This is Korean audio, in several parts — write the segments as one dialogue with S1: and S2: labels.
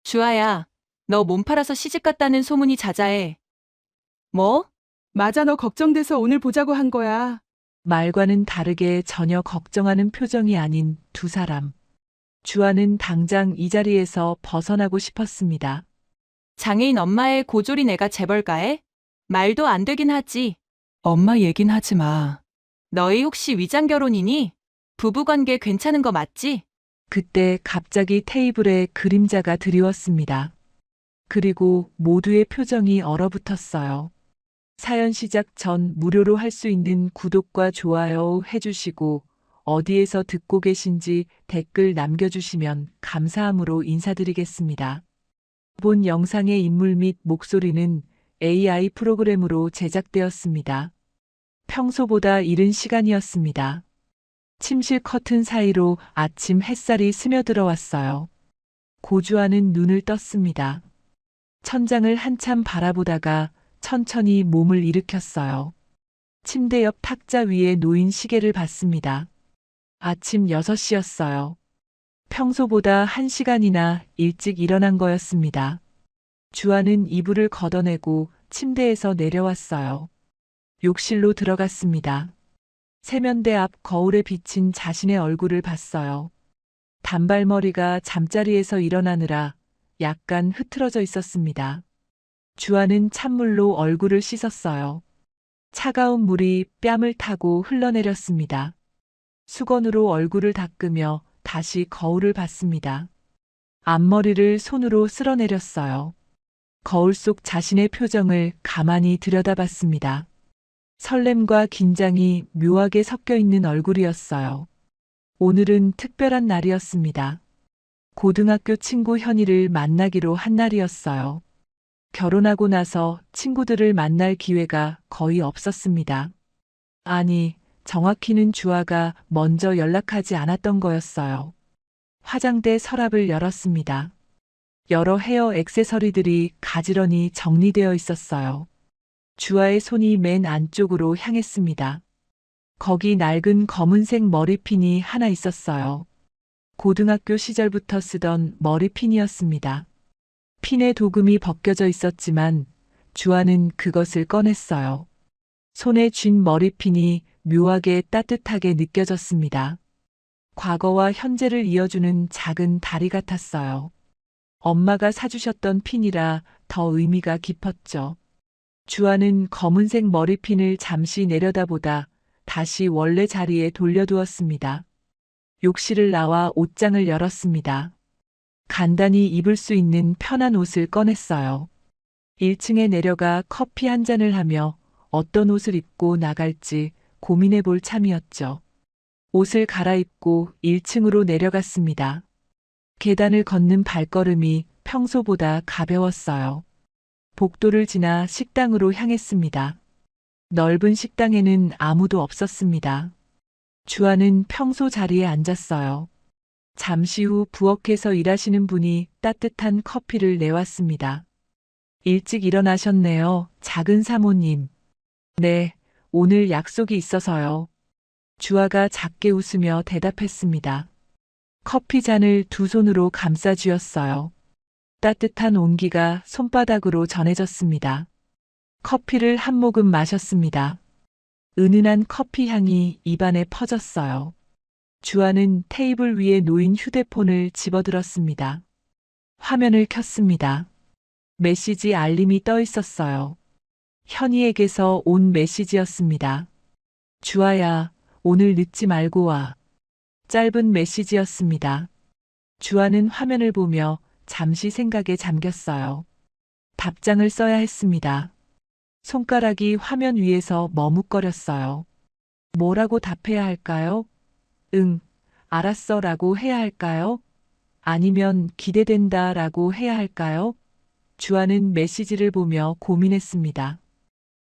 S1: 주아야, 너 몸 팔아서 시집 갔다는 소문이 자자해. 뭐?
S2: 맞아, 너 걱정돼서 오늘 보자고 한 거야.
S3: 말과는 다르게 전혀 걱정하는 표정이 아닌 두 사람. 주아는 당장 이 자리에서 벗어나고 싶었습니다.
S1: 장애인 엄마의 고졸이 내가 재벌가해? 말도 안 되긴 하지. 엄마 얘긴 하지 마. 너희 혹시 위장 결혼이니? 부부관계 괜찮은 거 맞지?
S3: 그때 갑자기 테이블에 그림자가 드리웠습니다. 그리고 모두의 표정이 얼어붙었어요. 사연 시작 전 무료로 할 수 있는 구독과 좋아요 해주시고 어디에서 듣고 계신지 댓글 남겨주시면 감사함으로 인사드리겠습니다. 본 영상의 인물 및 목소리는 AI 프로그램으로 제작되었습니다. 평소보다 이른 시간이었습니다. 침실 커튼 사이로 아침 햇살이 스며들어왔어요. 고주아는 눈을 떴습니다. 천장을 한참 바라보다가 천천히 몸을 일으켰어요. 침대 옆 탁자 위에 놓인 시계를 봤습니다. 아침 6시였어요. 평소보다 1시간이나 일찍 일어난 거였습니다. 주아는 이불을 걷어내고 침대에서 내려왔어요. 욕실로 들어갔습니다. 세면대 앞 거울에 비친 자신의 얼굴을 봤어요. 단발머리가 잠자리에서 일어나느라 약간 흐트러져 있었습니다. 주아는 찬물로 얼굴을 씻었어요. 차가운 물이 뺨을 타고 흘러내렸습니다. 수건으로 얼굴을 닦으며 다시 거울을 봤습니다. 앞머리를 손으로 쓸어내렸어요. 거울 속 자신의 표정을 가만히 들여다봤습니다. 설렘과 긴장이 묘하게 섞여 있는 얼굴이었어요. 오늘은 특별한 날이었습니다. 고등학교 친구 현이를 만나기로 한 날이었어요. 결혼하고 나서 친구들을 만날 기회가 거의 없었습니다. 아니, 정확히는 주아가 먼저 연락하지 않았던 거였어요. 화장대 서랍을 열었습니다. 여러 헤어 액세서리들이 가지런히 정리되어 있었어요. 주아의 손이 맨 안쪽으로 향했습니다. 거기 낡은 검은색 머리핀이 하나 있었어요. 고등학교 시절부터 쓰던 머리핀이었습니다. 핀의 도금이 벗겨져 있었지만 주아는 그것을 꺼냈어요. 손에 쥔 머리핀이 묘하게 따뜻하게 느껴졌습니다. 과거와 현재를 이어주는 작은 다리 같았어요. 엄마가 사주셨던 핀이라 더 의미가 깊었죠. 주아는 검은색 머리핀을 잠시 내려다보다 다시 원래 자리에 돌려두었습니다. 욕실을 나와 옷장을 열었습니다. 간단히 입을 수 있는 편한 옷을 꺼냈어요. 1층에 내려가 커피 한 잔을 하며 어떤 옷을 입고 나갈지 고민해 볼 참이었죠. 옷을 갈아입고 1층으로 내려갔습니다. 계단을 걷는 발걸음이 평소보다 가벼웠어요. 복도를 지나 식당으로 향했습니다. 넓은 식당에는 아무도 없었습니다. 주아는 평소 자리에 앉았어요. 잠시 후 부엌에서 일하시는 분이 따뜻한 커피를 내왔습니다. 일찍 일어나셨네요, 작은 사모님. 네, 오늘 약속이 있어서요. 주아가 작게 웃으며 대답했습니다. 커피 잔을 두 손으로 감싸 쥐었어요. 따뜻한 온기가 손바닥으로 전해졌습니다. 커피를 한 모금 마셨습니다. 은은한 커피 향이 입안에 퍼졌어요. 주아는 테이블 위에 놓인 휴대폰을 집어들었습니다. 화면을 켰습니다. 메시지 알림이 떠 있었어요. 현이에게서 온 메시지였습니다. 주아야, 오늘 늦지 말고 와. 짧은 메시지였습니다. 주아는 화면을 보며 잠시 생각에 잠겼어요. 답장을 써야 했습니다. 손가락이 화면 위에서 머뭇거렸어요. 뭐라고 답해야 할까요? 응, 알았어 라고 해야 할까요? 아니면 기대된다 라고 해야 할까요? 주아는 메시지를 보며 고민했습니다.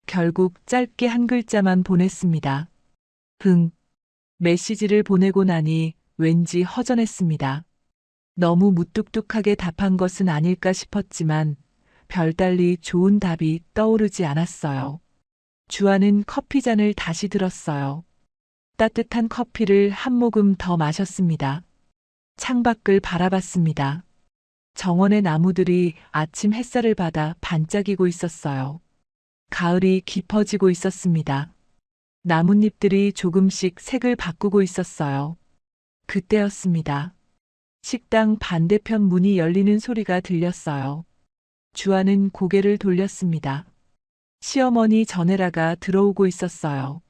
S3: 결국 짧게 한 글자만 보냈습니다. 흥. 메시지를 보내고 나니 왠지 허전했습니다. 너무 무뚝뚝하게 답한 것은 아닐까 싶었지만 별달리 좋은 답이 떠오르지 않았어요. 주아는 커피잔을 다시 들었어요. 따뜻한 커피를 한 모금 더 마셨습니다. 창밖을 바라봤습니다. 정원의 나무들이 아침 햇살을 받아 반짝이고 있었어요. 가을이 깊어지고 있었습니다. 나뭇잎들이 조금씩 색을 바꾸고 있었어요. 그때였습니다. 식당 반대편 문이 열리는 소리가 들렸어요. 주아는 고개를 돌렸습니다. 시어머니 전에라가 들어오고 있었어요.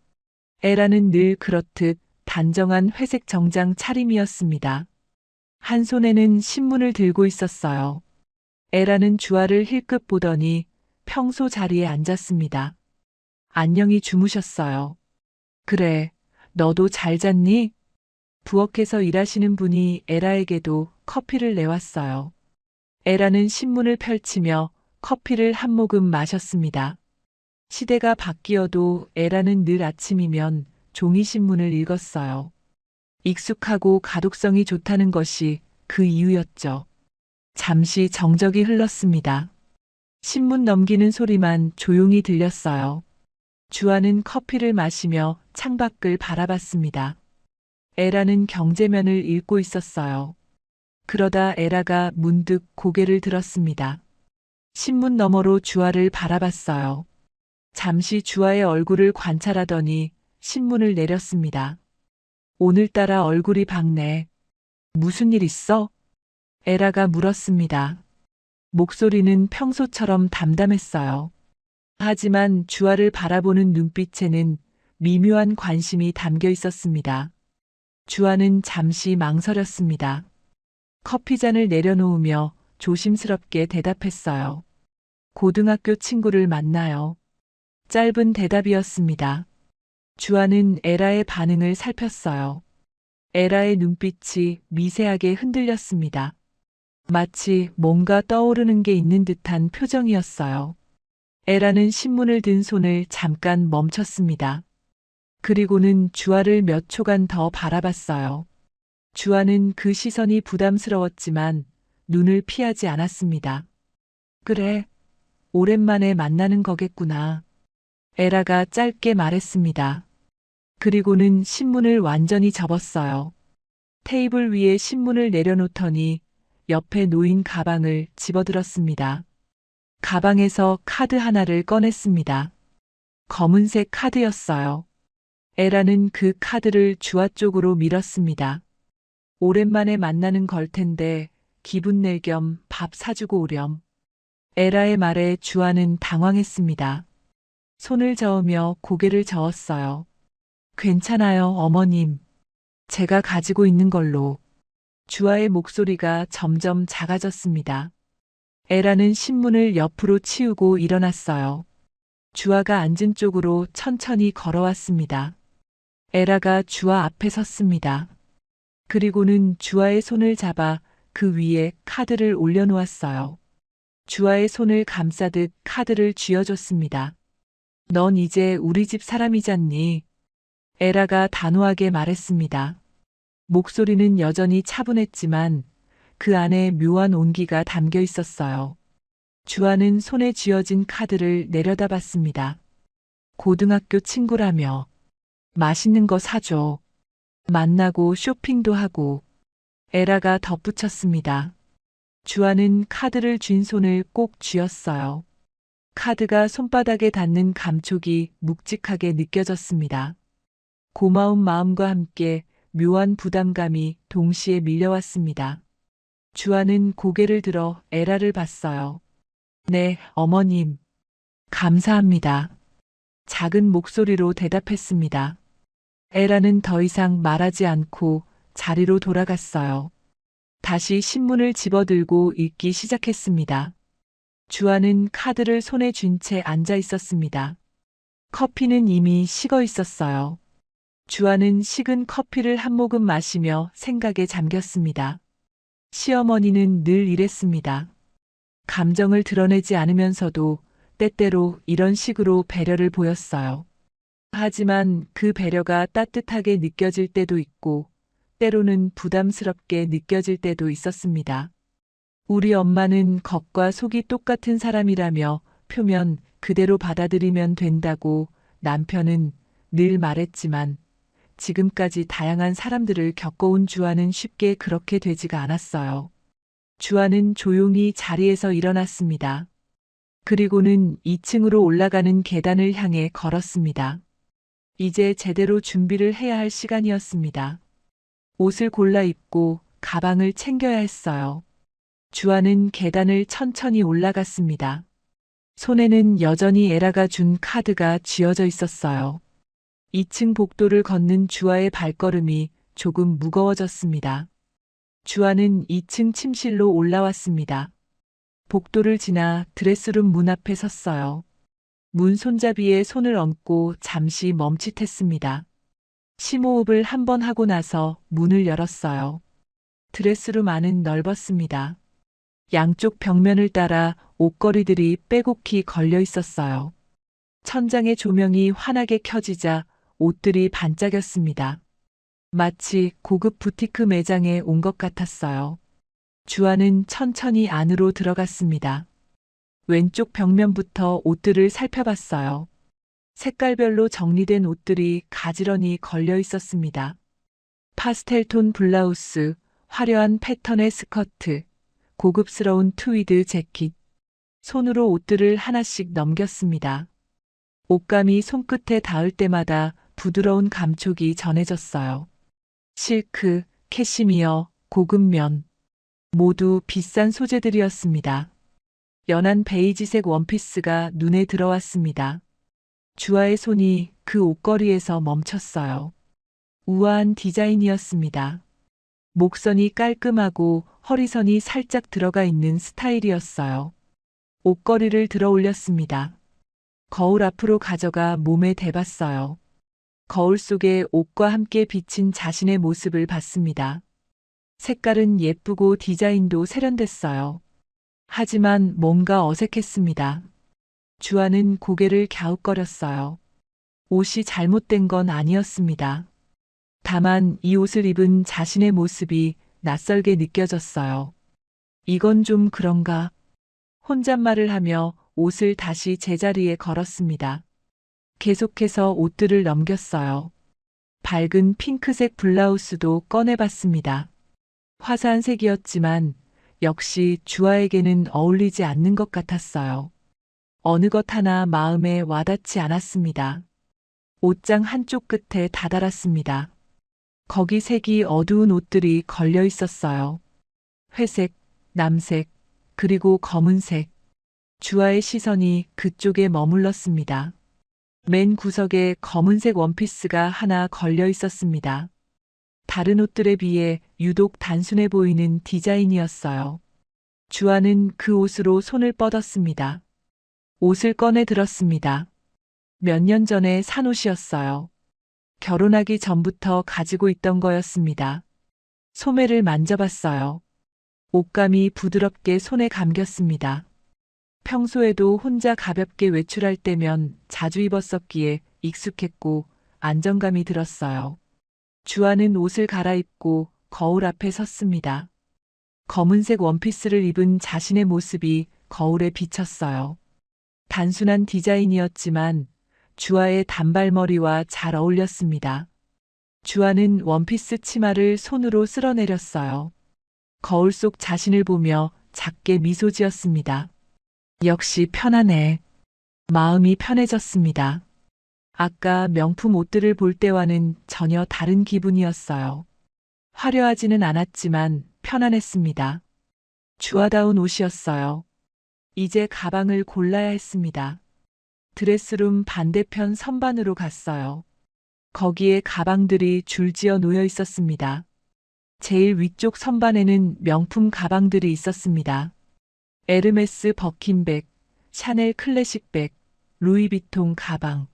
S3: 에라는 늘 그렇듯 단정한 회색 정장 차림이었습니다. 한 손에는 신문을 들고 있었어요. 에라는 주아를 힐끗 보더니 평소 자리에 앉았습니다. 안녕히 주무셨어요. 그래, 너도 잘 잤니? 부엌에서 일하시는 분이 에라에게도 커피를 내왔어요. 에라는 신문을 펼치며 커피를 한 모금 마셨습니다. 시대가 바뀌어도 에라는 늘 아침이면 종이신문을 읽었어요. 익숙하고 가독성이 좋다는 것이 그 이유였죠. 잠시 정적이 흘렀습니다. 신문 넘기는 소리만 조용히 들렸어요. 주아는 커피를 마시며 창밖을 바라봤습니다. 에라는 경제면을 읽고 있었어요. 그러다 에라가 문득 고개를 들었습니다. 신문 너머로 주아를 바라봤어요. 잠시 주아의 얼굴을 관찰하더니 신문을 내렸습니다. 오늘따라 얼굴이 밝네. 무슨 일 있어? 에라가 물었습니다. 목소리는 평소처럼 담담했어요. 하지만 주아를 바라보는 눈빛에는 미묘한 관심이 담겨 있었습니다. 주아는 잠시 망설였습니다. 커피잔을 내려놓으며 조심스럽게 대답했어요. 고등학교 친구를 만나요. 짧은 대답이었습니다. 주아는 에라의 반응을 살폈어요. 에라의 눈빛이 미세하게 흔들렸습니다. 마치 뭔가 떠오르는 게 있는 듯한 표정이었어요. 에라는 신문을 든 손을 잠깐 멈췄습니다. 그리고는 주아를 몇 초간 더 바라봤어요. 주아는 그 시선이 부담스러웠지만 눈을 피하지 않았습니다. 그래, 오랜만에 만나는 거겠구나. 에라가 짧게 말했습니다. 그리고는 신문을 완전히 접었어요. 테이블 위에 신문을 내려놓더니 옆에 놓인 가방을 집어들었습니다. 가방에서 카드 하나를 꺼냈습니다. 검은색 카드였어요. 에라는 그 카드를 주아 쪽으로 밀었습니다. 오랜만에 만나는 걸 텐데 기분 낼 겸 밥 사주고 오렴. 에라의 말에 주아는 당황했습니다. 손을 저으며 고개를 저었어요. 괜찮아요, 어머님. 제가 가지고 있는 걸로. 주아의 목소리가 점점 작아졌습니다. 에라는 신문을 옆으로 치우고 일어났어요. 주아가 앉은 쪽으로 천천히 걸어왔습니다. 에라가 주아 앞에 섰습니다. 그리고는 주아의 손을 잡아 그 위에 카드를 올려놓았어요. 주아의 손을 감싸듯 카드를 쥐어줬습니다. 넌 이제 우리 집 사람이잖니. 에라가 단호하게 말했습니다. 목소리는 여전히 차분했지만 그 안에 묘한 온기가 담겨 있었어요. 주아는 손에 쥐어진 카드를 내려다봤습니다. 고등학교 친구라며 맛있는 거 사줘. 만나고 쇼핑도 하고. 에라가 덧붙였습니다. 주아는 카드를 쥔 손을 꼭 쥐었어요. 카드가 손바닥에 닿는 감촉이 묵직하게 느껴졌습니다. 고마운 마음과 함께 묘한 부담감이 동시에 밀려왔습니다. 주아는 고개를 들어 에라를 봤어요. 네, 어머님. 감사합니다. 작은 목소리로 대답했습니다. 에라는 더 이상 말하지 않고 자리로 돌아갔어요. 다시 신문을 집어들고 읽기 시작했습니다. 주아는 카드를 손에 쥔 채 앉아 있었습니다. 커피는 이미 식어 있었어요. 주아는 식은 커피를 한 모금 마시며 생각에 잠겼습니다. 시어머니는 늘 이랬습니다. 감정을 드러내지 않으면서도 때때로 이런 식으로 배려를 보였어요. 하지만 그 배려가 따뜻하게 느껴질 때도 있고 때로는 부담스럽게 느껴질 때도 있었습니다. 우리 엄마는 겉과 속이 똑같은 사람이라며 표면 그대로 받아들이면 된다고 남편은 늘 말했지만 지금까지 다양한 사람들을 겪어온 주아는 쉽게 그렇게 되지가 않았어요. 주아는 조용히 자리에서 일어났습니다. 그리고는 2층으로 올라가는 계단을 향해 걸었습니다. 이제 제대로 준비를 해야 할 시간이었습니다. 옷을 골라 입고 가방을 챙겨야 했어요. 주아는 계단을 천천히 올라갔습니다. 손에는 여전히 에라가 준 카드가 쥐어져 있었어요. 2층 복도를 걷는 주아의 발걸음이 조금 무거워졌습니다. 주아는 2층 침실로 올라왔습니다. 복도를 지나 드레스룸 문 앞에 섰어요. 문 손잡이에 손을 얹고 잠시 멈칫했습니다. 심호흡을 한 번 하고 나서 문을 열었어요. 드레스룸 안은 넓었습니다. 양쪽 벽면을 따라 옷걸이들이 빼곡히 걸려 있었어요. 천장의 조명이 환하게 켜지자 옷들이 반짝였습니다. 마치 고급 부티크 매장에 온 것 같았어요. 주아는 천천히 안으로 들어갔습니다. 왼쪽 벽면부터 옷들을 살펴봤어요. 색깔별로 정리된 옷들이 가지런히 걸려 있었습니다. 파스텔톤 블라우스, 화려한 패턴의 스커트, 고급스러운 트위드 재킷. 손으로 옷들을 하나씩 넘겼습니다. 옷감이 손끝에 닿을 때마다 부드러운 감촉이 전해졌어요. 실크, 캐시미어, 고급면. 모두 비싼 소재들이었습니다. 연한 베이지색 원피스가 눈에 들어왔습니다. 주아의 손이 그 옷걸이에서 멈췄어요. 우아한 디자인이었습니다. 목선이 깔끔하고 허리선이 살짝 들어가 있는 스타일이었어요. 옷걸이를 들어 올렸습니다. 거울 앞으로 가져가 몸에 대봤어요. 거울 속에 옷과 함께 비친 자신의 모습을 봤습니다. 색깔은 예쁘고 디자인도 세련됐어요. 하지만 뭔가 어색했습니다. 주아는 고개를 갸웃거렸어요. 옷이 잘못된 건 아니었습니다. 다만 이 옷을 입은 자신의 모습이 낯설게 느껴졌어요. 이건 좀 그런가? 혼잣말을 하며 옷을 다시 제자리에 걸었습니다. 계속해서 옷들을 넘겼어요. 밝은 핑크색 블라우스도 꺼내봤습니다. 화사한 색이었지만 역시 주아에게는 어울리지 않는 것 같았어요. 어느 것 하나 마음에 와닿지 않았습니다. 옷장 한쪽 끝에 다다랐습니다. 거기 색이 어두운 옷들이 걸려 있었어요. 회색, 남색, 그리고 검은색. 주아의 시선이 그쪽에 머물렀습니다. 맨 구석에 검은색 원피스가 하나 걸려 있었습니다. 다른 옷들에 비해 유독 단순해 보이는 디자인이었어요. 주아는 그 옷으로 손을 뻗었습니다. 옷을 꺼내 들었습니다. 몇 년 전에 산 옷이었어요. 결혼하기 전부터 가지고 있던 거였습니다. 소매를 만져봤어요. 옷감이 부드럽게 손에 감겼습니다. 평소에도 혼자 가볍게 외출할 때면 자주 입었었기에 익숙했고 안정감이 들었어요. 주아는 옷을 갈아입고 거울 앞에 섰습니다. 검은색 원피스를 입은 자신의 모습이 거울에 비쳤어요. 단순한 디자인이었지만 주아의 단발머리와 잘 어울렸습니다. 주아는 원피스 치마를 손으로 쓸어내렸어요. 거울 속 자신을 보며 작게 미소 지었습니다. 역시 편하네. 마음이 편해졌습니다. 아까 명품 옷들을 볼 때와는 전혀 다른 기분이었어요. 화려하지는 않았지만 편안했습니다. 주아다운 옷이었어요. 이제 가방을 골라야 했습니다. 드레스룸 반대편 선반으로 갔어요. 거기에 가방들이 줄지어 놓여 있었습니다. 제일 위쪽 선반에는 명품 가방들이 있었습니다. 에르메스 버킨백, 샤넬 클래식백, 루이비통 가방.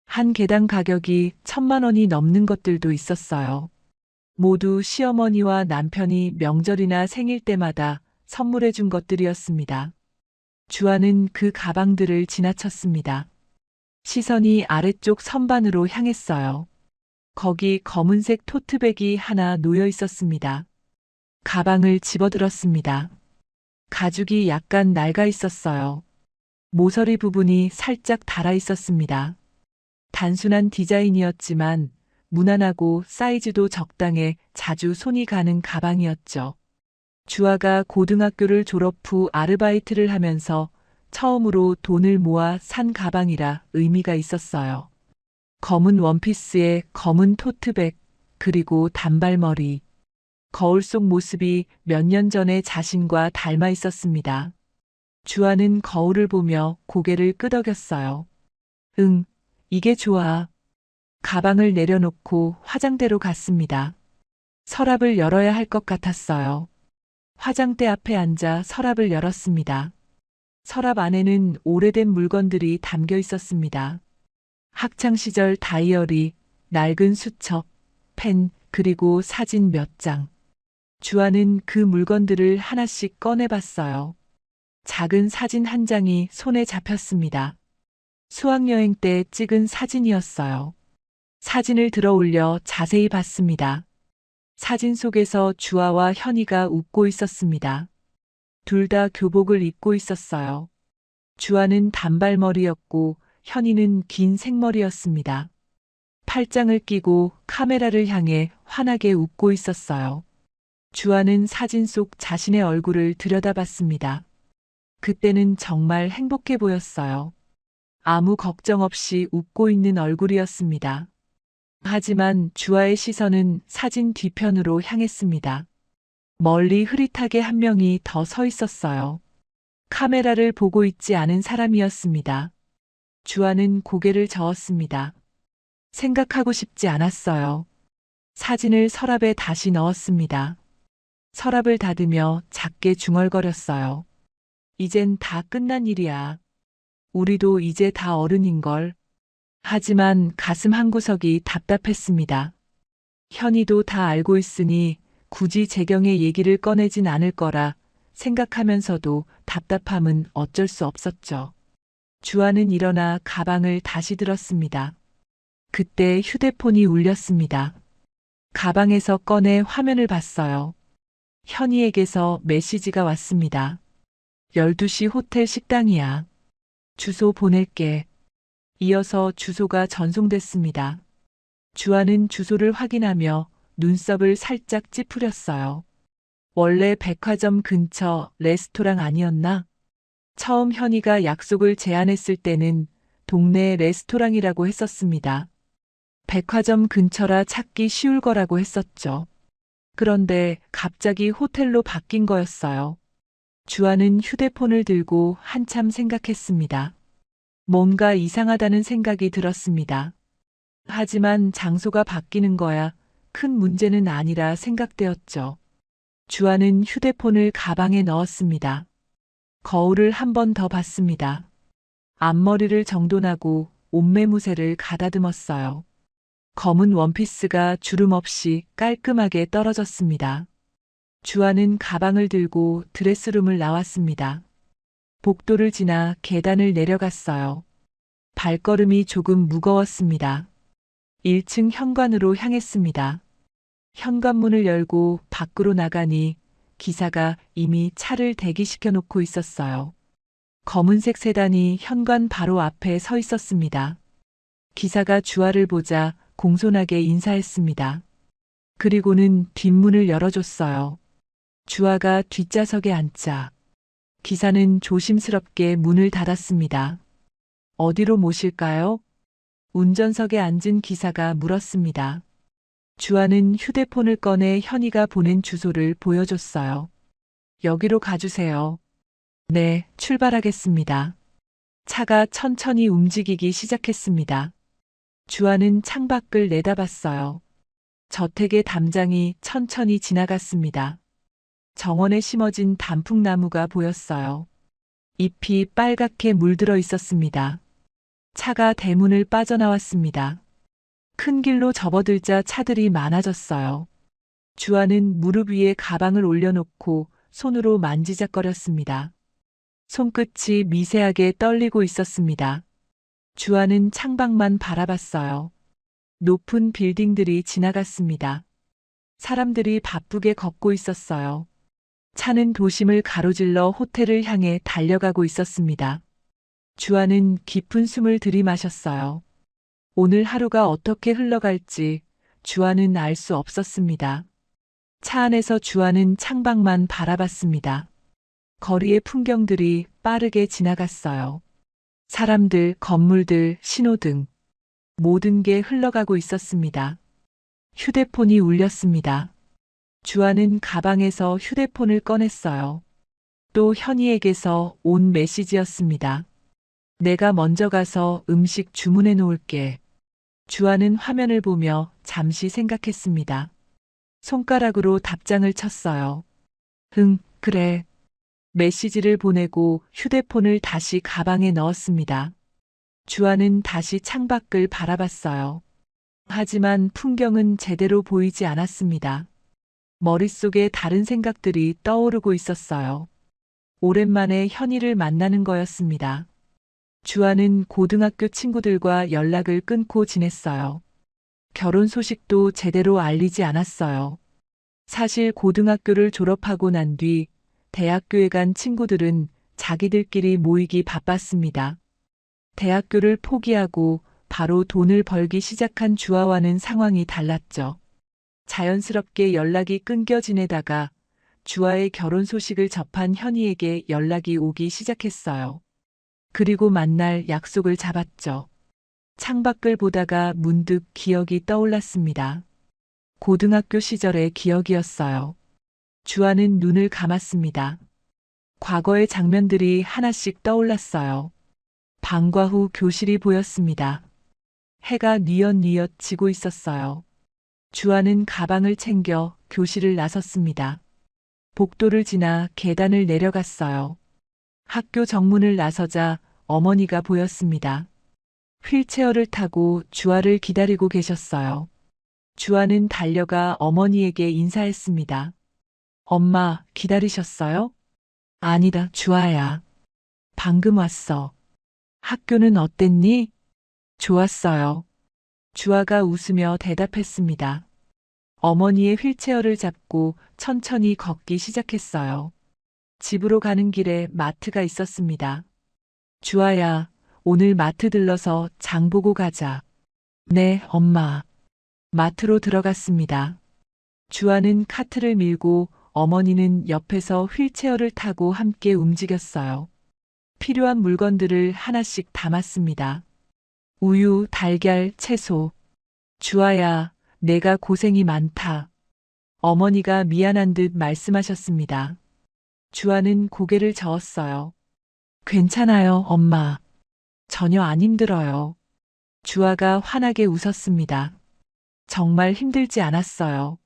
S3: 한 개당 가격이 1,000만 원이 넘는 것들도 있었어요. 모두 시어머니와 남편이 명절이나 생일 때마다 선물해 준 것들이었습니다. 주아는 그 가방들을 지나쳤습니다. 시선이 아래쪽 선반으로 향했어요. 거기 검은색 토트백이 하나 놓여 있었습니다. 가방을 집어들었습니다. 가죽이 약간 낡아 있었어요. 모서리 부분이 살짝 닳아 있었습니다. 단순한 디자인이었지만 무난하고 사이즈도 적당해 자주 손이 가는 가방이었죠. 주아가 고등학교를 졸업 후 아르바이트를 하면서 처음으로 돈을 모아 산 가방이라 의미가 있었어요. 검은 원피스에 검은 토트백, 그리고 단발머리. 거울 속 모습이 몇 년 전의 자신과 닮아 있었습니다. 주아는 거울을 보며 고개를 끄덕였어요. 응, 이게 좋아. 가방을 내려놓고 화장대로 갔습니다. 서랍을 열어야 할 것 같았어요. 화장대 앞에 앉아 서랍을 열었습니다. 서랍 안에는 오래된 물건들이 담겨 있었습니다. 학창시절 다이어리, 낡은 수첩, 펜, 그리고 사진 몇 장. 주아는 그 물건들을 하나씩 꺼내봤어요. 작은 사진 한 장이 손에 잡혔습니다. 수학여행 때 찍은 사진이었어요. 사진을 들어 올려 자세히 봤습니다. 사진 속에서 주아와 현이가 웃고 있었습니다. 둘 다 교복을 입고 있었어요. 주아는 단발머리였고 현이는 긴 생머리였습니다. 팔짱을 끼고 카메라를 향해 환하게 웃고 있었어요. 주아는 사진 속 자신의 얼굴을 들여다봤습니다. 그때는 정말 행복해 보였어요. 아무 걱정 없이 웃고 있는 얼굴이었습니다. 하지만 주아의 시선은 사진 뒤편으로 향했습니다. 멀리 흐릿하게 한 명이 더 서 있었어요. 카메라를 보고 있지 않은 사람이었습니다. 주아는 고개를 저었습니다. 생각하고 싶지 않았어요. 사진을 서랍에 다시 넣었습니다. 서랍을 닫으며 작게 중얼거렸어요. 이젠 다 끝난 일이야. 우리도 이제 다 어른인걸. 하지만 가슴 한구석이 답답했습니다. 현이도 다 알고 있으니 굳이 재경의 얘기를 꺼내진 않을 거라 생각하면서도 답답함은 어쩔 수 없었죠. 주아는 일어나 가방을 다시 들었습니다. 그때 휴대폰이 울렸습니다. 가방에서 꺼내 화면을 봤어요. 현이에게서 메시지가 왔습니다. 12시 호텔 식당이야. 주소 보낼게. 이어서 주소가 전송됐습니다. 주아는 주소를 확인하며 눈썹을 살짝 찌푸렸어요. 원래 백화점 근처 레스토랑 아니었나? 처음 현이가 약속을 제안했을 때는 동네 레스토랑이라고 했었습니다. 백화점 근처라 찾기 쉬울 거라고 했었죠. 그런데 갑자기 호텔로 바뀐 거였어요. 주아는 휴대폰을 들고 한참 생각했습니다. 뭔가 이상하다는 생각이 들었습니다. 하지만 장소가 바뀌는 거야 큰 문제는 아니라 생각되었죠. 주아는 휴대폰을 가방에 넣었습니다. 거울을 한 번 더 봤습니다. 앞머리를 정돈하고 옷매무새를 가다듬었어요. 검은 원피스가 주름 없이 깔끔하게 떨어졌습니다. 주아는 가방을 들고 드레스룸을 나왔습니다. 복도를 지나 계단을 내려갔어요. 발걸음이 조금 무거웠습니다. 1층 현관으로 향했습니다. 현관문을 열고 밖으로 나가니 기사가 이미 차를 대기시켜 놓고 있었어요. 검은색 세단이 현관 바로 앞에 서 있었습니다. 기사가 주아를 보자 공손하게 인사했습니다. 그리고는 뒷문을 열어줬어요. 주아가 뒷좌석에 앉자 기사는 조심스럽게 문을 닫았습니다. 어디로 모실까요? 운전석에 앉은 기사가 물었습니다. 주아는 휴대폰을 꺼내 현이가 보낸 주소를 보여줬어요. 여기로 가주세요. 네, 출발하겠습니다. 차가 천천히 움직이기 시작했습니다. 주아는 창밖을 내다봤어요. 저택의 담장이 천천히 지나갔습니다. 정원에 심어진 단풍나무가 보였어요. 잎이 빨갛게 물들어 있었습니다. 차가 대문을 빠져나왔습니다. 큰 길로 접어들자 차들이 많아졌어요. 주아는 무릎 위에 가방을 올려놓고 손으로 만지작거렸습니다. 손끝이 미세하게 떨리고 있었습니다. 주아는 창밖만 바라봤어요. 높은 빌딩들이 지나갔습니다. 사람들이 바쁘게 걷고 있었어요. 차는 도심을 가로질러 호텔을 향해 달려가고 있었습니다. 주아는 깊은 숨을 들이마셨어요. 오늘 하루가 어떻게 흘러갈지 주아는 알 수 없었습니다. 차 안에서 주아는 창밖만 바라봤습니다. 거리의 풍경들이 빠르게 지나갔어요. 사람들, 건물들, 신호등. 모든 게 흘러가고 있었습니다. 휴대폰이 울렸습니다. 주아는 가방에서 휴대폰을 꺼냈어요. 또 현이에게서 온 메시지였습니다. 내가 먼저 가서 음식 주문해 놓을게. 주아는 화면을 보며 잠시 생각했습니다. 손가락으로 답장을 쳤어요. 응, 그래. 메시지를 보내고 휴대폰을 다시 가방에 넣었습니다. 주아는 다시 창밖을 바라봤어요. 하지만 풍경은 제대로 보이지 않았습니다. 머릿속에 다른 생각들이 떠오르고 있었어요. 오랜만에 현이를 만나는 거였습니다. 주아는 고등학교 친구들과 연락을 끊고 지냈어요. 결혼 소식도 제대로 알리지 않았어요. 사실 고등학교를 졸업하고 난 뒤 대학교에 간 친구들은 자기들끼리 모이기 바빴습니다. 대학교를 포기하고 바로 돈을 벌기 시작한 주아와는 상황이 달랐죠. 자연스럽게 연락이 끊겨 지내다가 주아의 결혼 소식을 접한 현이에게 연락이 오기 시작했어요. 그리고 만날 약속을 잡았죠. 창밖을 보다가 문득 기억이 떠올랐습니다. 고등학교 시절의 기억이었어요. 주아는 눈을 감았습니다. 과거의 장면들이 하나씩 떠올랐어요. 방과 후 교실이 보였습니다. 해가 뉘엿뉘엿 지고 있었어요. 주아는 가방을 챙겨 교실을 나섰습니다. 복도를 지나 계단을 내려갔어요. 학교 정문을 나서자 어머니가 보였습니다. 휠체어를 타고 주아를 기다리고 계셨어요. 주아는 달려가 어머니에게 인사했습니다. 엄마, 기다리셨어요? 아니다, 주아야. 방금 왔어. 학교는 어땠니? 좋았어요. 주아가 웃으며 대답했습니다. 어머니의 휠체어를 잡고 천천히 걷기 시작했어요. 집으로 가는 길에 마트가 있었습니다. 주아야, 오늘 마트 들러서 장 보고 가자. 네, 엄마. 마트로 들어갔습니다. 주아는 카트를 밀고 어머니는 옆에서 휠체어를 타고 함께 움직였어요. 필요한 물건들을 하나씩 담았습니다. 우유, 달걀, 채소. 주아야, 내가 고생이 많다. 어머니가 미안한 듯 말씀하셨습니다. 주아는 고개를 저었어요. 괜찮아요, 엄마. 전혀 안 힘들어요. 주아가 환하게 웃었습니다. 정말 힘들지 않았어요.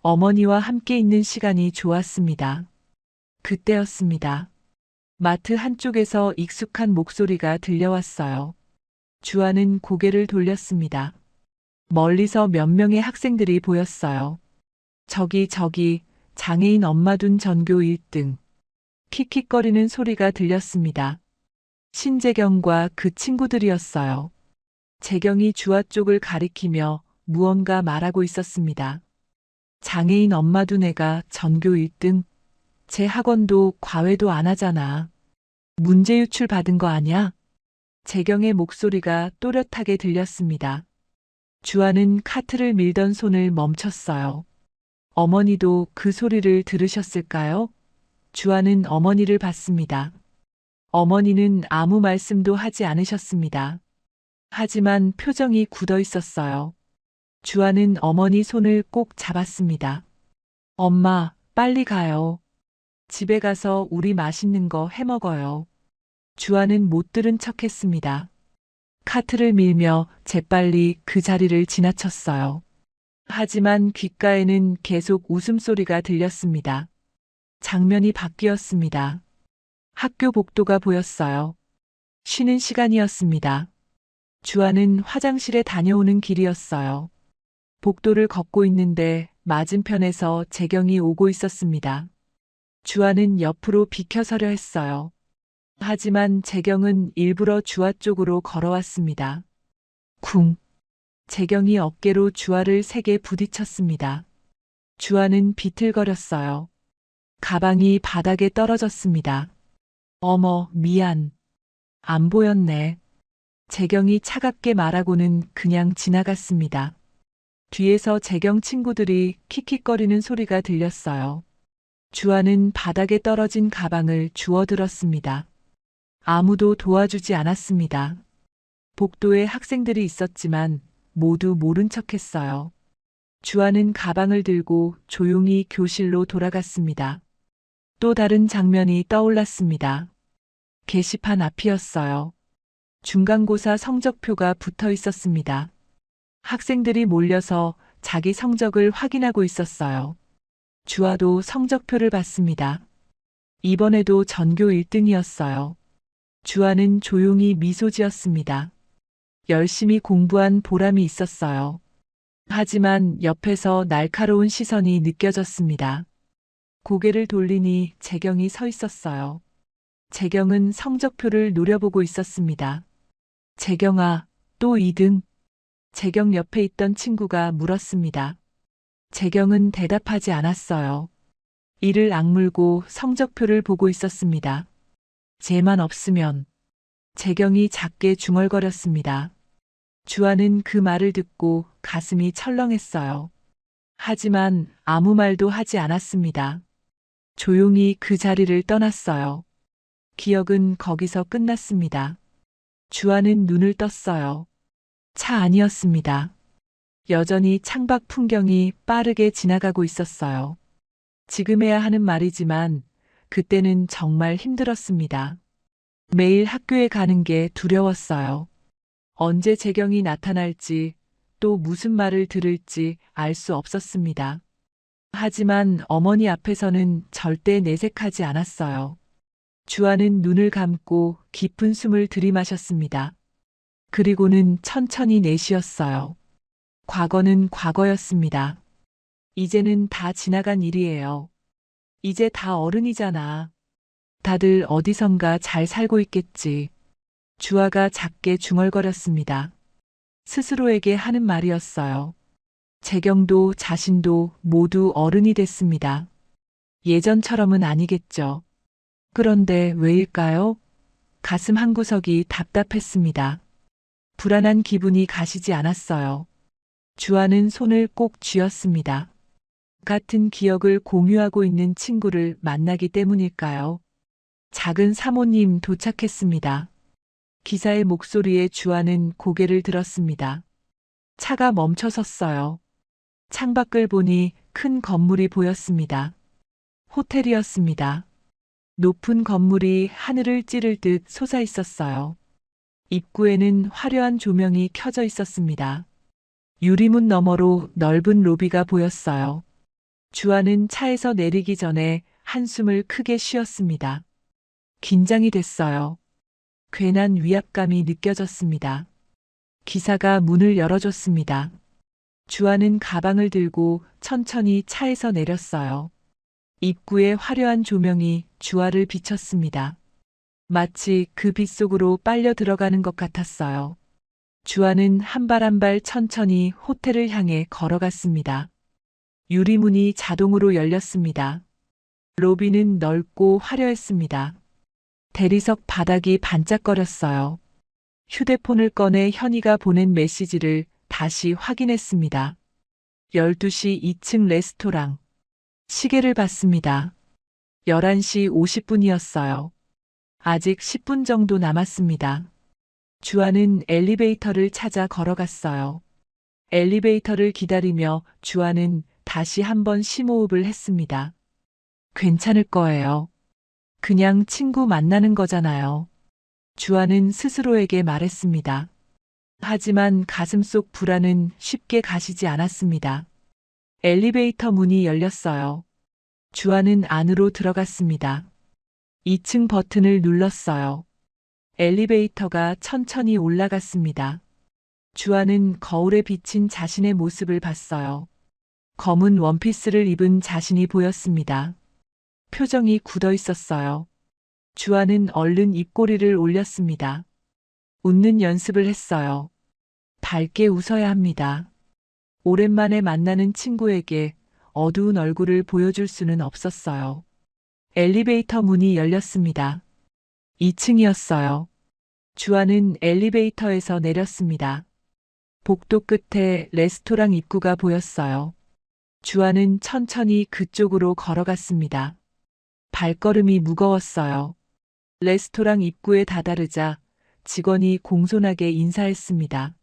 S3: 어머니와 함께 있는 시간이 좋았습니다. 그때였습니다. 마트 한쪽에서 익숙한 목소리가 들려왔어요. 주아는 고개를 돌렸습니다. 멀리서 몇 명의 학생들이 보였어요. 저기, 장애인 엄마 둔 전교 1등. 킥킥거리는 소리가 들렸습니다. 신재경과 그 친구들이었어요. 재경이 주아 쪽을 가리키며 무언가 말하고 있었습니다. 장애인 엄마 둔 애가 전교 1등? 제 학원도 과외도 안 하잖아. 문제 유출 받은 거 아냐? 재경의 목소리가 또렷하게 들렸습니다. 주아는 카트를 밀던 손을 멈췄어요. 어머니도 그 소리를 들으셨을까요? 주아는 어머니를 봤습니다. 어머니는 아무 말씀도 하지 않으셨습니다. 하지만 표정이 굳어 있었어요. 주아는 어머니 손을 꼭 잡았습니다. 엄마, 빨리 가요. 집에 가서 우리 맛있는 거 해 먹어요. 주아는 못 들은 척 했습니다. 카트를 밀며 재빨리 그 자리를 지나쳤어요. 하지만 귓가에는 계속 웃음소리가 들렸습니다. 장면이 바뀌었습니다. 학교 복도가 보였어요. 쉬는 시간이었습니다. 주아는 화장실에 다녀오는 길이었어요. 복도를 걷고 있는데 맞은편에서 재경이 오고 있었습니다. 주아는 옆으로 비켜서려 했어요. 하지만 재경은 일부러 주아 쪽으로 걸어왔습니다. 쿵. 재경이 어깨로 주아를 세게 부딪혔습니다. 주아는 비틀거렸어요. 가방이 바닥에 떨어졌습니다. 어머, 미안. 안 보였네. 재경이 차갑게 말하고는 그냥 지나갔습니다. 뒤에서 재경 친구들이 킥킥거리는 소리가 들렸어요. 주아는 바닥에 떨어진 가방을 주워들었습니다. 아무도 도와주지 않았습니다. 복도에 학생들이 있었지만 모두 모른 척했어요. 주아는 가방을 들고 조용히 교실로 돌아갔습니다. 또 다른 장면이 떠올랐습니다. 게시판 앞이었어요. 중간고사 성적표가 붙어 있었습니다. 학생들이 몰려서 자기 성적을 확인하고 있었어요. 주아도 성적표를 봤습니다. 이번에도 전교 1등이었어요. 주아는 조용히 미소 지었습니다. 열심히 공부한 보람이 있었어요. 하지만 옆에서 날카로운 시선이 느껴졌습니다. 고개를 돌리니 재경이 서 있었어요. 재경은 성적표를 노려보고 있었습니다. 재경아, 또 2등? 재경 옆에 있던 친구가 물었습니다. 재경은 대답하지 않았어요. 이를 악물고 성적표를 보고 있었습니다. 쟤만 없으면. 재경이 작게 중얼거렸습니다. 주아는 그 말을 듣고 가슴이 철렁했어요. 하지만 아무 말도 하지 않았습니다. 조용히 그 자리를 떠났어요. 기억은 거기서 끝났습니다. 주아는 눈을 떴어요. 차 안이었습니다. 여전히 창밖 풍경이 빠르게 지나가고 있었어요. 지금 해야 하는 말이지만 그때는 정말 힘들었습니다. 매일 학교에 가는 게 두려웠어요. 언제 재경이 나타날지 또 무슨 말을 들을지 알 수 없었습니다. 하지만 어머니 앞에서는 절대 내색하지 않았어요. 주아는 눈을 감고 깊은 숨을 들이마셨습니다. 그리고는 천천히 내쉬었어요. 과거는 과거였습니다. 이제는 다 지나간 일이에요. 이제 다 어른이잖아. 다들 어디선가 잘 살고 있겠지. 주아가 작게 중얼거렸습니다. 스스로에게 하는 말이었어요. 재경도 자신도 모두 어른이 됐습니다. 예전처럼은 아니겠죠. 그런데 왜일까요? 가슴 한구석이 답답했습니다. 불안한 기분이 가시지 않았어요. 주아는 손을 꼭 쥐었습니다. 같은 기억을 공유하고 있는 친구를 만나기 때문일까요? 작은 사모님 도착했습니다. 기사의 목소리에 주아는 고개를 들었습니다. 차가 멈춰 섰어요. 창밖을 보니 큰 건물이 보였습니다. 호텔이었습니다. 높은 건물이 하늘을 찌를 듯 솟아 있었어요. 입구에는 화려한 조명이 켜져 있었습니다. 유리문 너머로 넓은 로비가 보였어요. 주아는 차에서 내리기 전에 한숨을 크게 쉬었습니다. 긴장이 됐어요. 괜한 위압감이 느껴졌습니다. 기사가 문을 열어줬습니다. 주아는 가방을 들고 천천히 차에서 내렸어요. 입구에 화려한 조명이 주아를 비쳤습니다. 마치 그 빛 속으로 빨려 들어가는 것 같았어요. 주아는 한 발 한 발 천천히 호텔을 향해 걸어갔습니다. 유리문이 자동으로 열렸습니다. 로비는 넓고 화려했습니다. 대리석 바닥이 반짝거렸어요. 휴대폰을 꺼내 현이가 보낸 메시지를 다시 확인했습니다. 12시 2층 레스토랑. 시계를 봤습니다. 11시 50분이었어요. 아직 10분 정도 남았습니다. 주아는 엘리베이터를 찾아 걸어갔어요. 엘리베이터를 기다리며 주아는 다시 한번 심호흡을 했습니다. 괜찮을 거예요. 그냥 친구 만나는 거잖아요. 주아는 스스로에게 말했습니다. 하지만 가슴속 불안은 쉽게 가시지 않았습니다. 엘리베이터 문이 열렸어요. 주아는 안으로 들어갔습니다. 2층 버튼을 눌렀어요. 엘리베이터가 천천히 올라갔습니다. 주아는 거울에 비친 자신의 모습을 봤어요. 검은 원피스를 입은 자신이 보였습니다. 표정이 굳어 있었어요. 주아는 얼른 입꼬리를 올렸습니다. 웃는 연습을 했어요. 밝게 웃어야 합니다. 오랜만에 만나는 친구에게 어두운 얼굴을 보여줄 수는 없었어요. 엘리베이터 문이 열렸습니다. 2층이었어요. 주아는 엘리베이터에서 내렸습니다. 복도 끝에 레스토랑 입구가 보였어요. 주아는 천천히 그쪽으로 걸어갔습니다. 발걸음이 무거웠어요. 레스토랑 입구에 다다르자 직원이 공손하게 인사했습니다.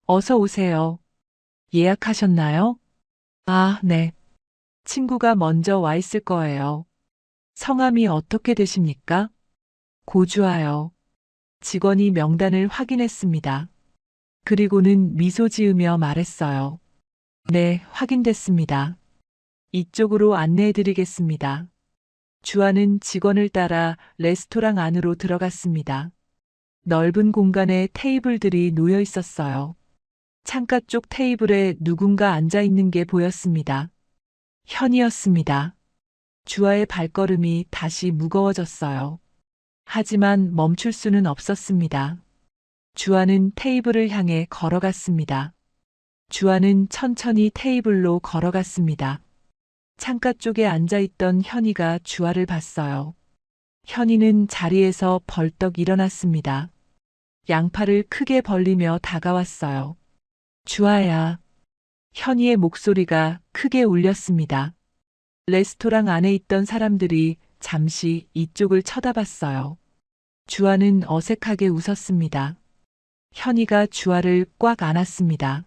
S3: 어서 오세요. 예약하셨나요? 아, 네. 친구가 먼저 와 있을 거예요. 성함이 어떻게 되십니까? 고주아요. 직원이 명단을 확인했습니다. 그리고는 미소 지으며 말했어요. 네, 확인됐습니다. 이쪽으로 안내해 드리겠습니다. 주아는 직원을 따라 레스토랑 안으로 들어갔습니다. 넓은 공간에 테이블들이 놓여 있었어요. 창가 쪽 테이블에 누군가 앉아 있는 게 보였습니다. 현이었습니다. 주아의 발걸음이 다시 무거워졌어요. 하지만 멈출 수는 없었습니다. 주아는 테이블을 향해 걸어갔습니다. 주아는 천천히 테이블로 걸어갔습니다. 창가 쪽에 앉아있던 현이가 주아를 봤어요. 현이는 자리에서 벌떡 일어났습니다. 양팔을 크게 벌리며 다가왔어요. 주아야. 현이의 목소리가 크게 울렸습니다. 레스토랑 안에 있던 사람들이 잠시 이쪽을 쳐다봤어요. 주아는 어색하게 웃었습니다. 현이가 주아를 꽉 안았습니다.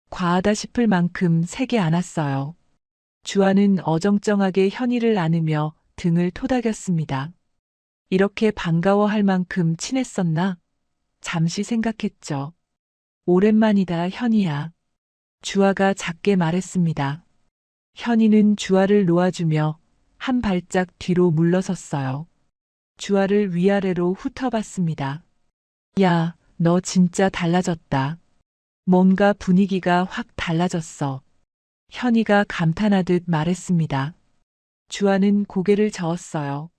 S3: 과하다 싶을 만큼 세게 안았어요. 주아는 어정쩡하게 현이를 안으며 등을 토닥였습니다. 이렇게 반가워할 만큼 친했었나? 잠시 생각했죠. 오랜만이다, 현이야. 주아가 작게 말했습니다. 현이는 주아를 놓아주며 한 발짝 뒤로 물러섰어요. 주아를 위아래로 훑어봤습니다. 야, 너 진짜 달라졌다. 뭔가 분위기가 확 달라졌어. 현이가 감탄하듯 말했습니다. 주아는 고개를 저었어요.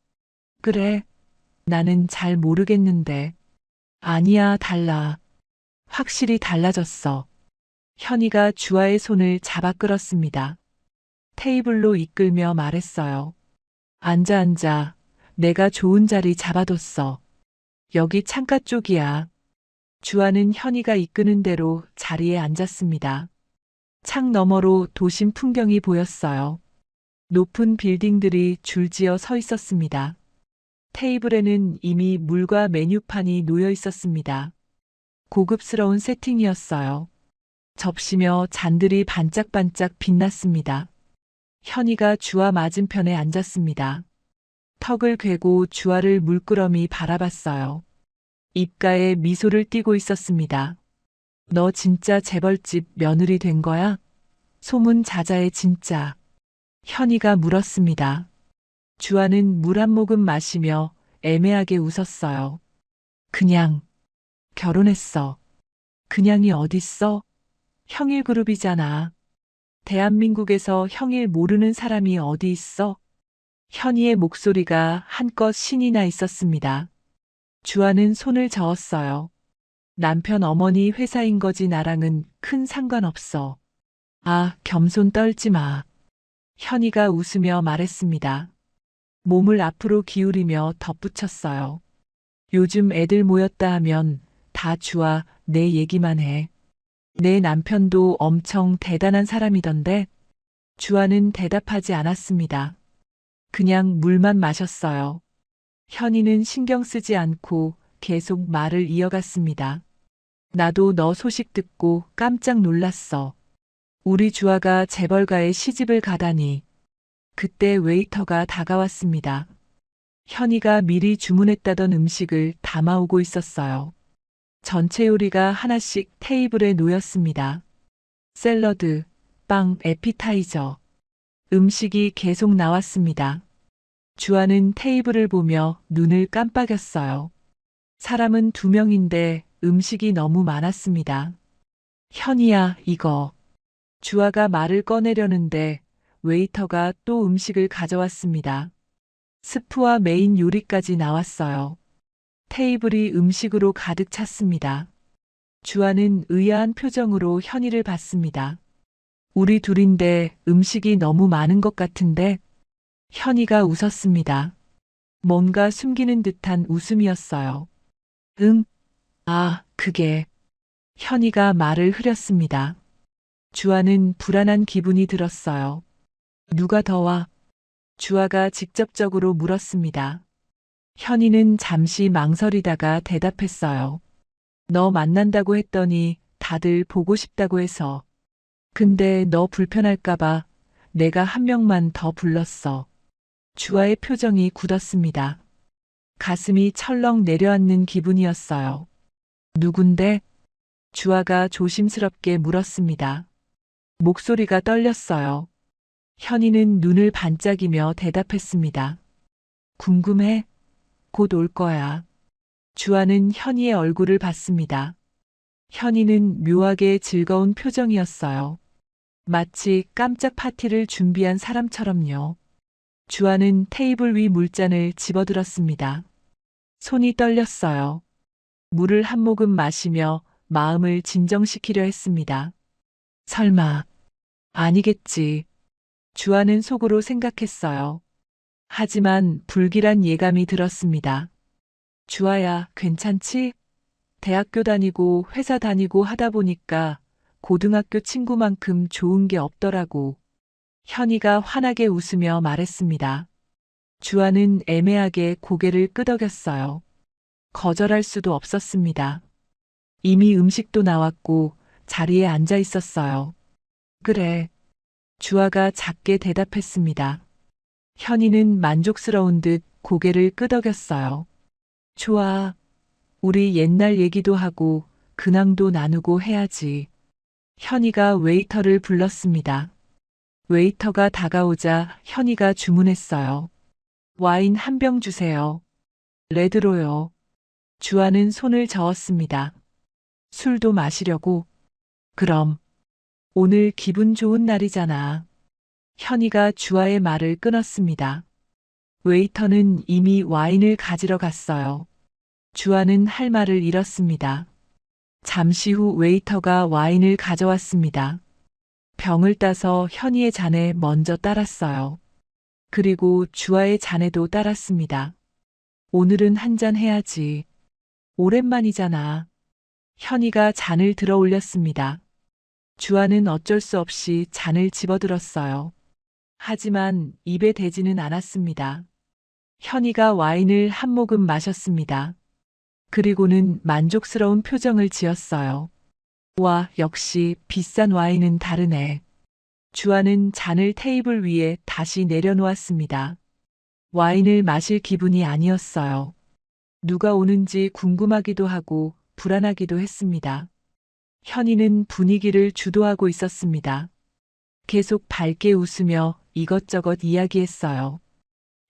S3: 그래, 나는 잘 모르겠는데. 아니야, 달라. 확실히 달라졌어. 현이가 주아의 손을 잡아 끌었습니다. 테이블로 이끌며 말했어요. 앉아. 내가 좋은 자리 잡아뒀어. 여기 창가 쪽이야. 주아는 현이가 이끄는 대로 자리에 앉았습니다. 창 너머로 도심 풍경이 보였어요. 높은 빌딩들이 줄지어 서 있었습니다. 테이블에는 이미 물과 메뉴판이 놓여 있었습니다. 고급스러운 세팅이었어요. 접시며 잔들이 반짝반짝 빛났습니다. 현이가 주아 맞은편에 앉았습니다. 턱을 괴고 주아를 물끄러미 바라봤어요. 입가에 미소를 띠고 있었습니다. 너 진짜 재벌집 며느리 된 거야? 소문 자자해 진짜. 현이가 물었습니다. 주아는 물 한 모금 마시며 애매하게 웃었어요. 그냥 결혼했어. 그냥이 어딨어? 형일그룹이잖아. 대한민국에서 형일 모르는 사람이 어디 있어? 현이의 목소리가 한껏 신이 나 있었습니다. 주아는 손을 저었어요. 남편 어머니 회사인 거지 나랑은 큰 상관없어. 아, 겸손 떨지 마. 현이가 웃으며 말했습니다. 몸을 앞으로 기울이며 덧붙였어요. 요즘 애들 모였다 하면 다 주아 내 얘기만 해. 내 남편도 엄청 대단한 사람이던데. 주아는 대답하지 않았습니다. 그냥 물만 마셨어요. 현이는 신경 쓰지 않고 계속 말을 이어갔습니다. 나도 너 소식 듣고 깜짝 놀랐어. 우리 주아가 재벌가에 시집을 가다니. 그때 웨이터가 다가왔습니다. 현이가 미리 주문했다던 음식을 담아오고 있었어요. 전체 요리가 하나씩 테이블에 놓였습니다. 샐러드, 빵, 에피타이저. 음식이 계속 나왔습니다. 주아는 테이블을 보며 눈을 깜빡였어요. 사람은 2명인데 음식이 너무 많았습니다. 현이야, 이거. 주아가 말을 꺼내려는데 웨이터가 또 음식을 가져왔습니다. 스프와 메인 요리까지 나왔어요. 테이블이 음식으로 가득 찼습니다. 주아는 의아한 표정으로 현이를 봤습니다. 우리 둘인데 음식이 너무 많은 것 같은데? 현이가 웃었습니다. 뭔가 숨기는 듯한 웃음이었어요. 응? 아, 그게. 현이가 말을 흐렸습니다. 주아는 불안한 기분이 들었어요. 누가 더 와? 주아가 직접적으로 물었습니다. 현이는 잠시 망설이다가 대답했어요. 너 만난다고 했더니 다들 보고 싶다고 해서. 근데 너 불편할까봐 내가 한 명만 더 불렀어. 주아의 표정이 굳었습니다. 가슴이 철렁 내려앉는 기분이었어요. 누군데? 주아가 조심스럽게 물었습니다. 목소리가 떨렸어요. 현이는 눈을 반짝이며 대답했습니다. 궁금해? 곧 올 거야. 주아는 현이의 얼굴을 봤습니다. 현이는 묘하게 즐거운 표정이었어요. 마치 깜짝 파티를 준비한 사람처럼요. 주아는 테이블 위 물잔을 집어들었습니다. 손이 떨렸어요. 물을 한 모금 마시며 마음을 진정시키려 했습니다. 설마, 아니겠지. 주아는 속으로 생각했어요. 하지만 불길한 예감이 들었습니다. 주아야, 괜찮지? 대학교 다니고 회사 다니고 하다 보니까 고등학교 친구만큼 좋은 게 없더라고. 현이가 환하게 웃으며 말했습니다. 주아는 애매하게 고개를 끄덕였어요. 거절할 수도 없었습니다. 이미 음식도 나왔고 자리에 앉아 있었어요. 그래. 주아가 작게 대답했습니다. 현이는 만족스러운 듯 고개를 끄덕였어요. 좋아. 우리 옛날 얘기도 하고 근황도 나누고 해야지. 현이가 웨이터를 불렀습니다. 웨이터가 다가오자 현이가 주문했어요. 와인 한 병 주세요. 레드로요. 주아는 손을 저었습니다. 술도 마시려고? 그럼. 오늘 기분 좋은 날이잖아. 현이가 주아의 말을 끊었습니다. 웨이터는 이미 와인을 가지러 갔어요. 주아는 할 말을 잃었습니다. 잠시 후 웨이터가 와인을 가져왔습니다. 병을 따서 현이의 잔에 먼저 따랐어요. 그리고 주아의 잔에도 따랐습니다. 오늘은 한잔 해야지. 오랜만이잖아. 현이가 잔을 들어 올렸습니다. 주아는 어쩔 수 없이 잔을 집어들었어요. 하지만 입에 대지는 않았습니다. 현이가 와인을 한 모금 마셨습니다. 그리고는 만족스러운 표정을 지었어요. 와, 역시 비싼 와인은 다르네. 주아는 잔을 테이블 위에 다시 내려놓았습니다. 와인을 마실 기분이 아니었어요. 누가 오는지 궁금하기도 하고 불안하기도 했습니다. 현이는 분위기를 주도하고 있었습니다. 계속 밝게 웃으며 이것저것 이야기했어요.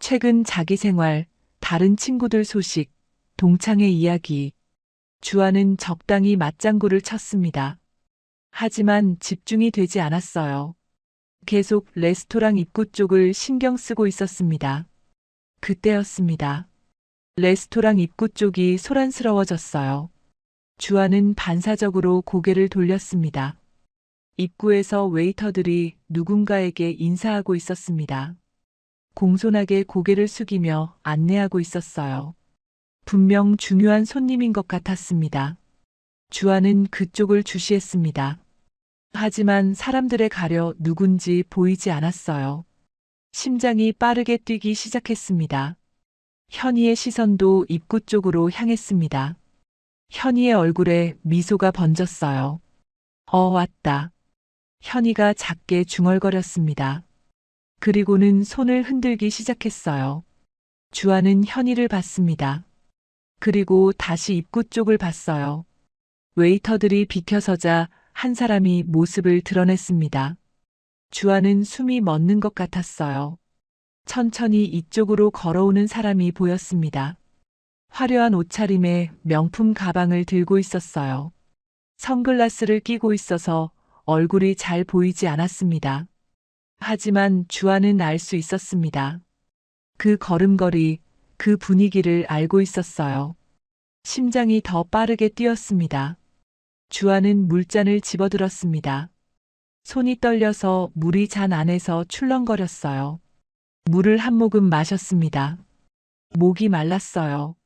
S3: 최근 자기 생활, 다른 친구들 소식, 동창의 이야기. 주아는 적당히 맞장구를 쳤습니다. 하지만 집중이 되지 않았어요. 계속 레스토랑 입구 쪽을 신경 쓰고 있었습니다. 그때였습니다. 레스토랑 입구 쪽이 소란스러워졌어요. 주아는 반사적으로 고개를 돌렸습니다. 입구에서 웨이터들이 누군가에게 인사하고 있었습니다. 공손하게 고개를 숙이며 안내하고 있었어요. 분명 중요한 손님인 것 같았습니다. 주아는 그쪽을 주시했습니다. 하지만 사람들에 가려 누군지 보이지 않았어요. 심장이 빠르게 뛰기 시작했습니다. 현이의 시선도 입구 쪽으로 향했습니다. 현이의 얼굴에 미소가 번졌어요. 왔다. 현이가 작게 중얼거렸습니다. 그리고는 손을 흔들기 시작했어요. 주아는 현이를 봤습니다. 그리고 다시 입구 쪽을 봤어요. 웨이터들이 비켜서자 한 사람이 모습을 드러냈습니다. 주아는 숨이 멎는 것 같았어요. 천천히 이쪽으로 걸어오는 사람이 보였습니다. 화려한 옷차림에 명품 가방을 들고 있었어요. 선글라스를 끼고 있어서 얼굴이 잘 보이지 않았습니다. 하지만 주아는 알 수 있었습니다. 그 걸음걸이, 그 분위기를 알고 있었어요. 심장이 더 빠르게 뛰었습니다. 주아는 물잔을 집어들었습니다. 손이 떨려서 물이 잔 안에서 출렁거렸어요. 물을 한 모금 마셨습니다. 목이 말랐어요.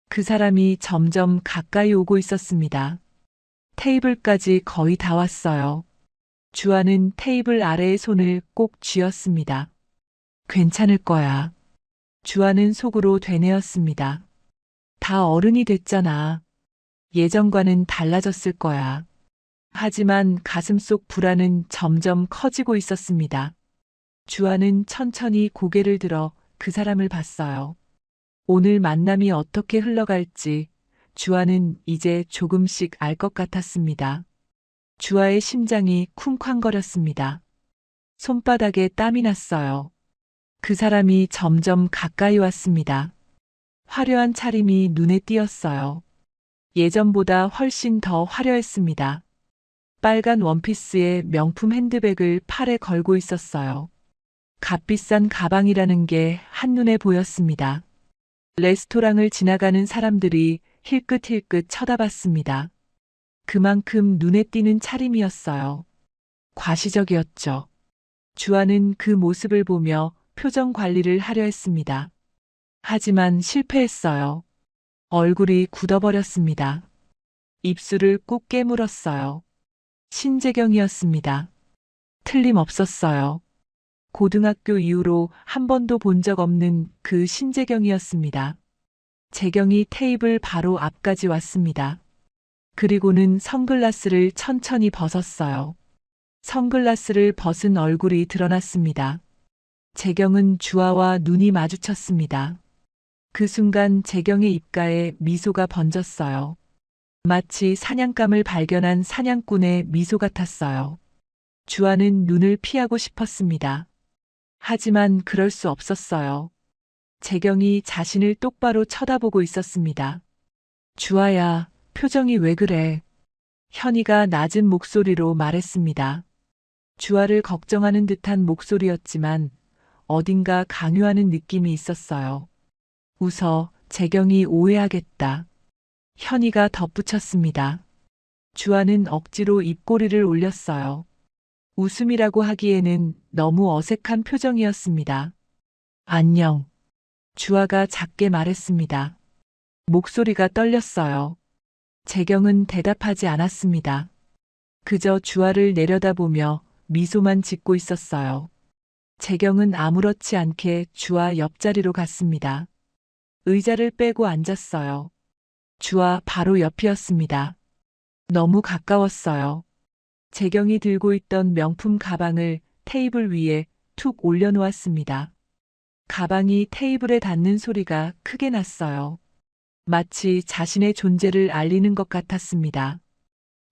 S3: 그 사람이 점점 가까이 오고 있었습니다. 테이블까지 거의 다 왔어요. 주아는 테이블 아래에 손을 꼭 쥐었습니다. 괜찮을 거야. 주아는 속으로 되뇌었습니다. 다 어른이 됐잖아. 예전과는 달라졌을 거야. 하지만 가슴속 불안은 점점 커지고 있었습니다. 주아는 천천히 고개를 들어 그 사람을 봤어요. 오늘 만남이 어떻게 흘러갈지 주아는 이제 조금씩 알 것 같았습니다. 주아의 심장이 쿵쾅거렸습니다. 손바닥에 땀이 났어요. 그 사람이 점점 가까이 왔습니다. 화려한 차림이 눈에 띄었어요. 예전보다 훨씬 더 화려했습니다. 빨간 원피스에 명품 핸드백을 팔에 걸고 있었어요. 값비싼 가방이라는 게 한눈에 보였습니다. 레스토랑을 지나가는 사람들이 힐끗힐끗 쳐다봤습니다. 그만큼 눈에 띄는 차림이었어요. 과시적이었죠. 주아는 그 모습을 보며 표정 관리를 하려 했습니다. 하지만 실패했어요. 얼굴이 굳어버렸습니다. 입술을 꾹 깨물었어요. 신재경이었습니다. 틀림없었어요. 고등학교 이후로 한 번도 본 적 없는 그 신재경이었습니다. 재경이 테이블 바로 앞까지 왔습니다. 그리고는 선글라스를 천천히 벗었어요. 선글라스를 벗은 얼굴이 드러났습니다. 재경은 주아와 눈이 마주쳤습니다. 그 순간 재경의 입가에 미소가 번졌어요. 마치 사냥감을 발견한 사냥꾼의 미소 같았어요. 주아는 눈을 피하고 싶었습니다. 하지만 그럴 수 없었어요. 재경이 자신을 똑바로 쳐다보고 있었습니다. 주아야, 표정이 왜 그래? 현이가 낮은 목소리로 말했습니다. 주아를 걱정하는 듯한 목소리였지만 어딘가 강요하는 느낌이 있었어요. 웃어, 재경이 오해하겠다. 현이가 덧붙였습니다. 주아는 억지로 입꼬리를 올렸어요. 웃음이라고 하기에는 너무 어색한 표정이었습니다. 안녕. 주아가 작게 말했습니다. 목소리가 떨렸어요. 재경은 대답하지 않았습니다. 그저 주아를 내려다보며 미소만 짓고 있었어요. 재경은 아무렇지 않게 주아 옆자리로 갔습니다. 의자를 빼고 앉았어요. 주아 바로 옆이었습니다. 너무 가까웠어요. 재경이 들고 있던 명품 가방을 테이블 위에 툭 올려놓았습니다. 가방이 테이블에 닿는 소리가 크게 났어요. 마치 자신의 존재를 알리는 것 같았습니다.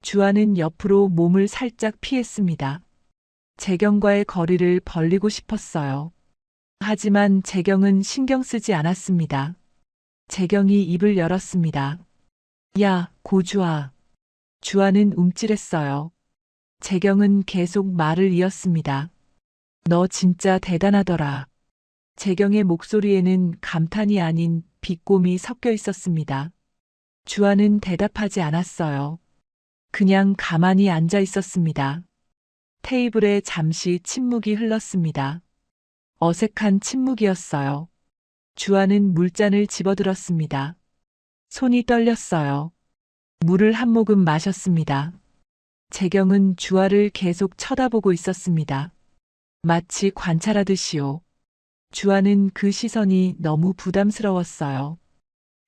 S3: 주아는 옆으로 몸을 살짝 피했습니다. 재경과의 거리를 벌리고 싶었어요. 하지만 재경은 신경 쓰지 않았습니다. 재경이 입을 열었습니다. 야, 고주아. 주아는 움찔했어요. 재경은 계속 말을 이었습니다. 너 진짜 대단하더라. 재경의 목소리에는 감탄이 아닌 비꼬미 섞여 있었습니다. 주아는 대답하지 않았어요. 그냥 가만히 앉아 있었습니다. 테이블에 잠시 침묵이 흘렀습니다. 어색한 침묵이었어요. 주아는 물잔을 집어들었습니다. 손이 떨렸어요. 물을 한 모금 마셨습니다. 재경은 주아를 계속 쳐다보고 있었습니다. 마치 관찰하듯이요. 주아는 그 시선이 너무 부담스러웠어요.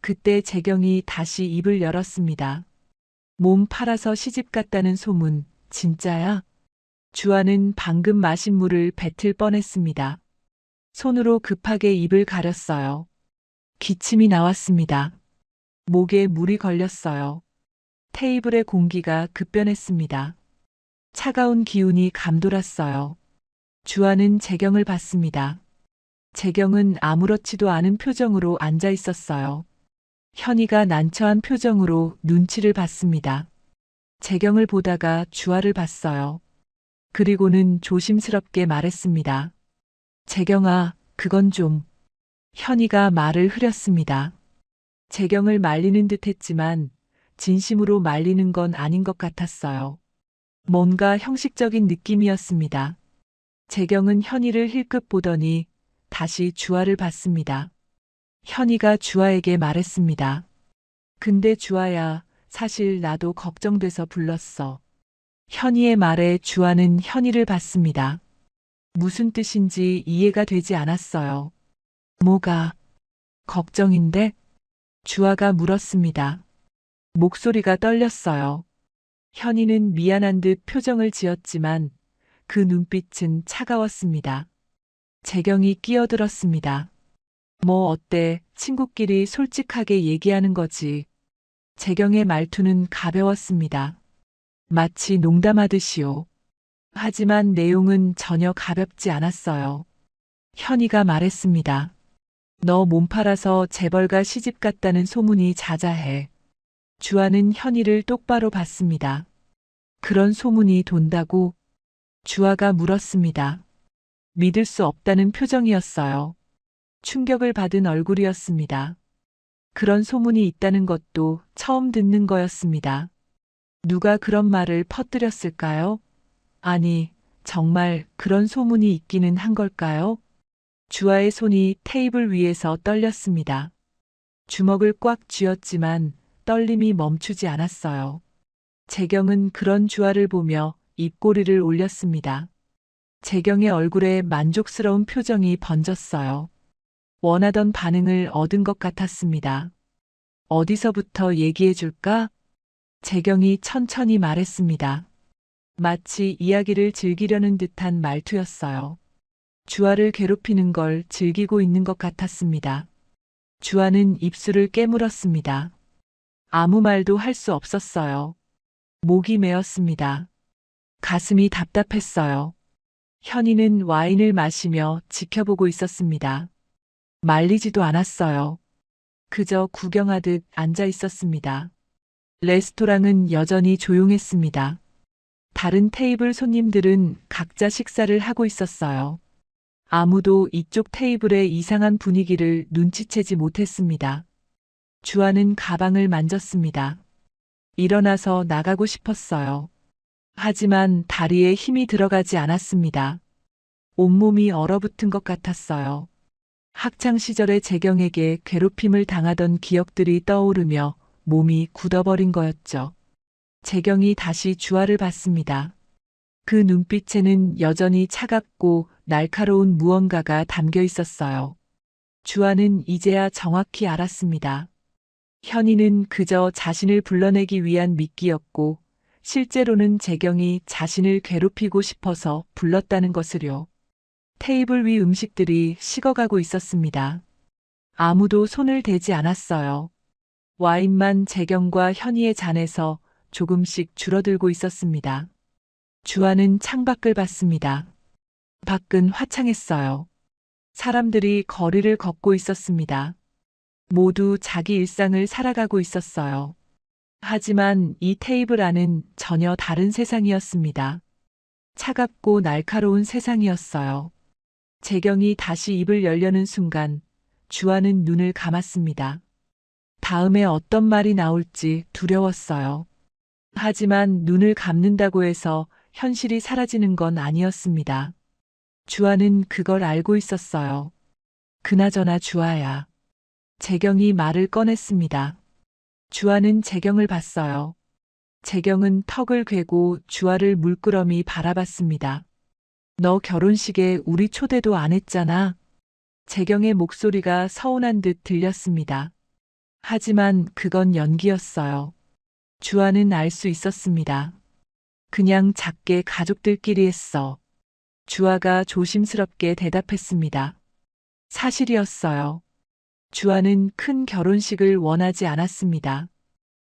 S3: 그때 재경이 다시 입을 열었습니다. 몸 팔아서 시집 갔다는 소문, 진짜야? 주아는 방금 마신 물을 뱉을 뻔했습니다. 손으로 급하게 입을 가렸어요. 기침이 나왔습니다. 목에 물이 걸렸어요. 테이블의 공기가 급변했습니다. 차가운 기운이 감돌았어요. 주아는 재경을 봤습니다. 재경은 아무렇지도 않은 표정으로 앉아 있었어요. 현이가 난처한 표정으로 눈치를 봤습니다. 재경을 보다가 주아를 봤어요. 그리고는 조심스럽게 말했습니다. 재경아, 그건 좀. 현이가 말을 흐렸습니다. 재경을 말리는 듯 했지만 진심으로 말리는 건 아닌 것 같았어요. 뭔가 형식적인 느낌이었습니다. 재경은 현이를 힐끗 보더니 다시 주아를 봤습니다. 현이가 주아에게 말했습니다. 근데 주아야, 사실 나도 걱정돼서 불렀어. 현이의 말에 주아는 현이를 봤습니다. 무슨 뜻인지 이해가 되지 않았어요. 뭐가 걱정인데? 주아가 물었습니다. 목소리가 떨렸어요. 현이는 미안한 듯 표정을 지었지만 그 눈빛은 차가웠습니다. 재경이 끼어들었습니다. 뭐 어때? 친구끼리 솔직하게 얘기하는 거지. 재경의 말투는 가벼웠습니다. 마치 농담하듯이요. 하지만 내용은 전혀 가볍지 않았어요. 현이가 말했습니다. 너 몸 팔아서 재벌가 시집 갔다는 소문이 자자해. 주아는 현이를 똑바로 봤습니다. 그런 소문이 돈다고? 주아가 물었습니다. 믿을 수 없다는 표정이었어요. 충격을 받은 얼굴이었습니다. 그런 소문이 있다는 것도 처음 듣는 거였습니다. 누가 그런 말을 퍼뜨렸을까요? 아니, 정말 그런 소문이 있기는 한 걸까요? 주아의 손이 테이블 위에서 떨렸습니다. 주먹을 꽉 쥐었지만 떨림이 멈추지 않았어요. 재경은 그런 주아를 보며 입꼬리를 올렸습니다. 재경의 얼굴에 만족스러운 표정이 번졌어요. 원하던 반응을 얻은 것 같았습니다. 어디서부터 얘기해 줄까? 재경이 천천히 말했습니다. 마치 이야기를 즐기려는 듯한 말투였어요. 주아를 괴롭히는 걸 즐기고 있는 것 같았습니다. 주아는 입술을 깨물었습니다. 아무 말도 할 수 없었어요. 목이 메었습니다. 가슴이 답답했어요. 현이는 와인을 마시며 지켜보고 있었습니다. 말리지도 않았어요. 그저 구경하듯 앉아 있었습니다. 레스토랑은 여전히 조용했습니다. 다른 테이블 손님들은 각자 식사를 하고 있었어요. 아무도 이쪽 테이블의 이상한 분위기를 눈치채지 못했습니다. 주아는 가방을 만졌습니다. 일어나서 나가고 싶었어요. 하지만 다리에 힘이 들어가지 않았습니다. 온몸이 얼어붙은 것 같았어요. 학창 시절의 재경에게 괴롭힘을 당하던 기억들이 떠오르며 몸이 굳어버린 거였죠. 재경이 다시 주아를 봤습니다. 그 눈빛에는 여전히 차갑고 날카로운 무언가가 담겨 있었어요. 주아는 이제야 정확히 알았습니다. 현이는 그저 자신을 불러내기 위한 미끼였고 실제로는 재경이 자신을 괴롭히고 싶어서 불렀다는 것을요. 테이블 위 음식들이 식어가고 있었습니다. 아무도 손을 대지 않았어요. 와인만 재경과 현이의 잔에서 조금씩 줄어들고 있었습니다. 주아는 창밖을 봤습니다. 밖은 화창했어요. 사람들이 거리를 걷고 있었습니다. 모두 자기 일상을 살아가고 있었어요. 하지만 이 테이블 안은 전혀 다른 세상이었습니다. 차갑고 날카로운 세상이었어요. 재경이 다시 입을 열려는 순간 주아는 눈을 감았습니다. 다음에 어떤 말이 나올지 두려웠어요. 하지만 눈을 감는다고 해서 현실이 사라지는 건 아니었습니다. 주아는 그걸 알고 있었어요. 그나저나 주아야. 재경이 말을 꺼냈습니다. 주아는 재경을 봤어요. 재경은 턱을 괴고 주아를 물끄러미 바라봤습니다. 너 결혼식에 우리 초대도 안 했잖아. 재경의 목소리가 서운한 듯 들렸습니다. 하지만 그건 연기였어요. 주아는 알 수 있었습니다. 그냥 작게 가족들끼리 했어. 주아가 조심스럽게 대답했습니다. 사실이었어요. 주아는 큰 결혼식을 원하지 않았습니다.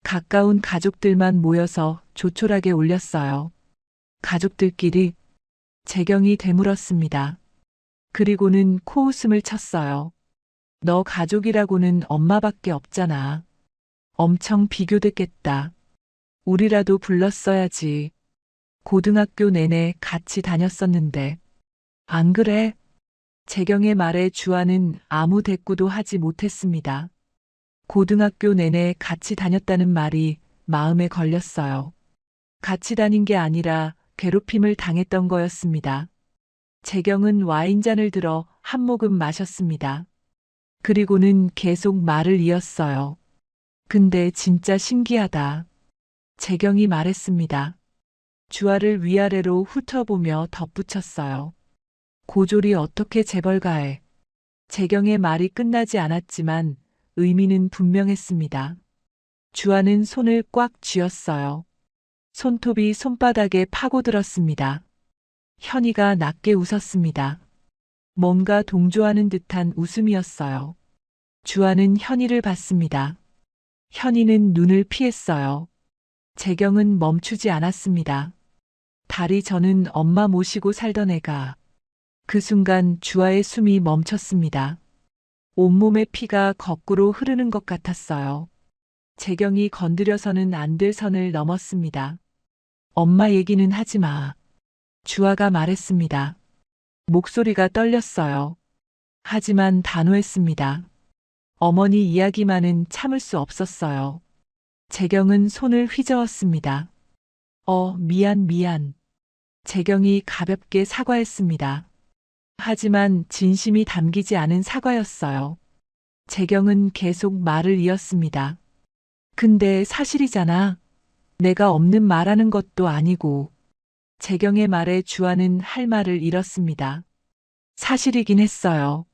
S3: 가까운 가족들만 모여서 조촐하게 올렸어요. 가족들끼리 재경이 되물었습니다. 그리고는 코웃음을 쳤어요. 너 가족이라고는 엄마밖에 없잖아. 엄청 비교됐겠다. 우리라도 불렀어야지. 고등학교 내내 같이 다녔었는데. 안 그래? 재경의 말에 주아는 아무 대꾸도 하지 못했습니다. 고등학교 내내 같이 다녔다는 말이 마음에 걸렸어요. 같이 다닌 게 아니라 괴롭힘을 당했던 거였습니다. 재경은 와인잔을 들어 한 모금 마셨습니다. 그리고는 계속 말을 이었어요. 근데 진짜 신기하다. 재경이 말했습니다. 주아를 위아래로 훑어보며 덧붙였어요. 고졸이 어떻게 재벌가에. 재경의 말이 끝나지 않았지만 의미는 분명했습니다. 주아는 손을 꽉 쥐었어요. 손톱이 손바닥에 파고들었습니다. 현이가 낮게 웃었습니다. 뭔가 동조하는 듯한 웃음이었어요. 주아는 현이를 봤습니다. 현이는 눈을 피했어요. 재경은 멈추지 않았습니다. 달이 저는 엄마 모시고 살던 애가. 그 순간 주아의 숨이 멈췄습니다. 온몸의 피가 거꾸로 흐르는 것 같았어요. 재경이 건드려서는 안 될 선을 넘었습니다. 엄마 얘기는 하지 마. 주아가 말했습니다. 목소리가 떨렸어요. 하지만 단호했습니다. 어머니 이야기만은 참을 수 없었어요. 재경은 손을 휘저었습니다. 미안. 재경이 가볍게 사과했습니다. 하지만 진심이 담기지 않은 사과였어요. 재경은 계속 말을 이었습니다. 근데 사실이잖아. 내가 없는 말하는 것도 아니고. 재경의 말에 주아는 할 말을 잃었습니다. 사실이긴 했어요.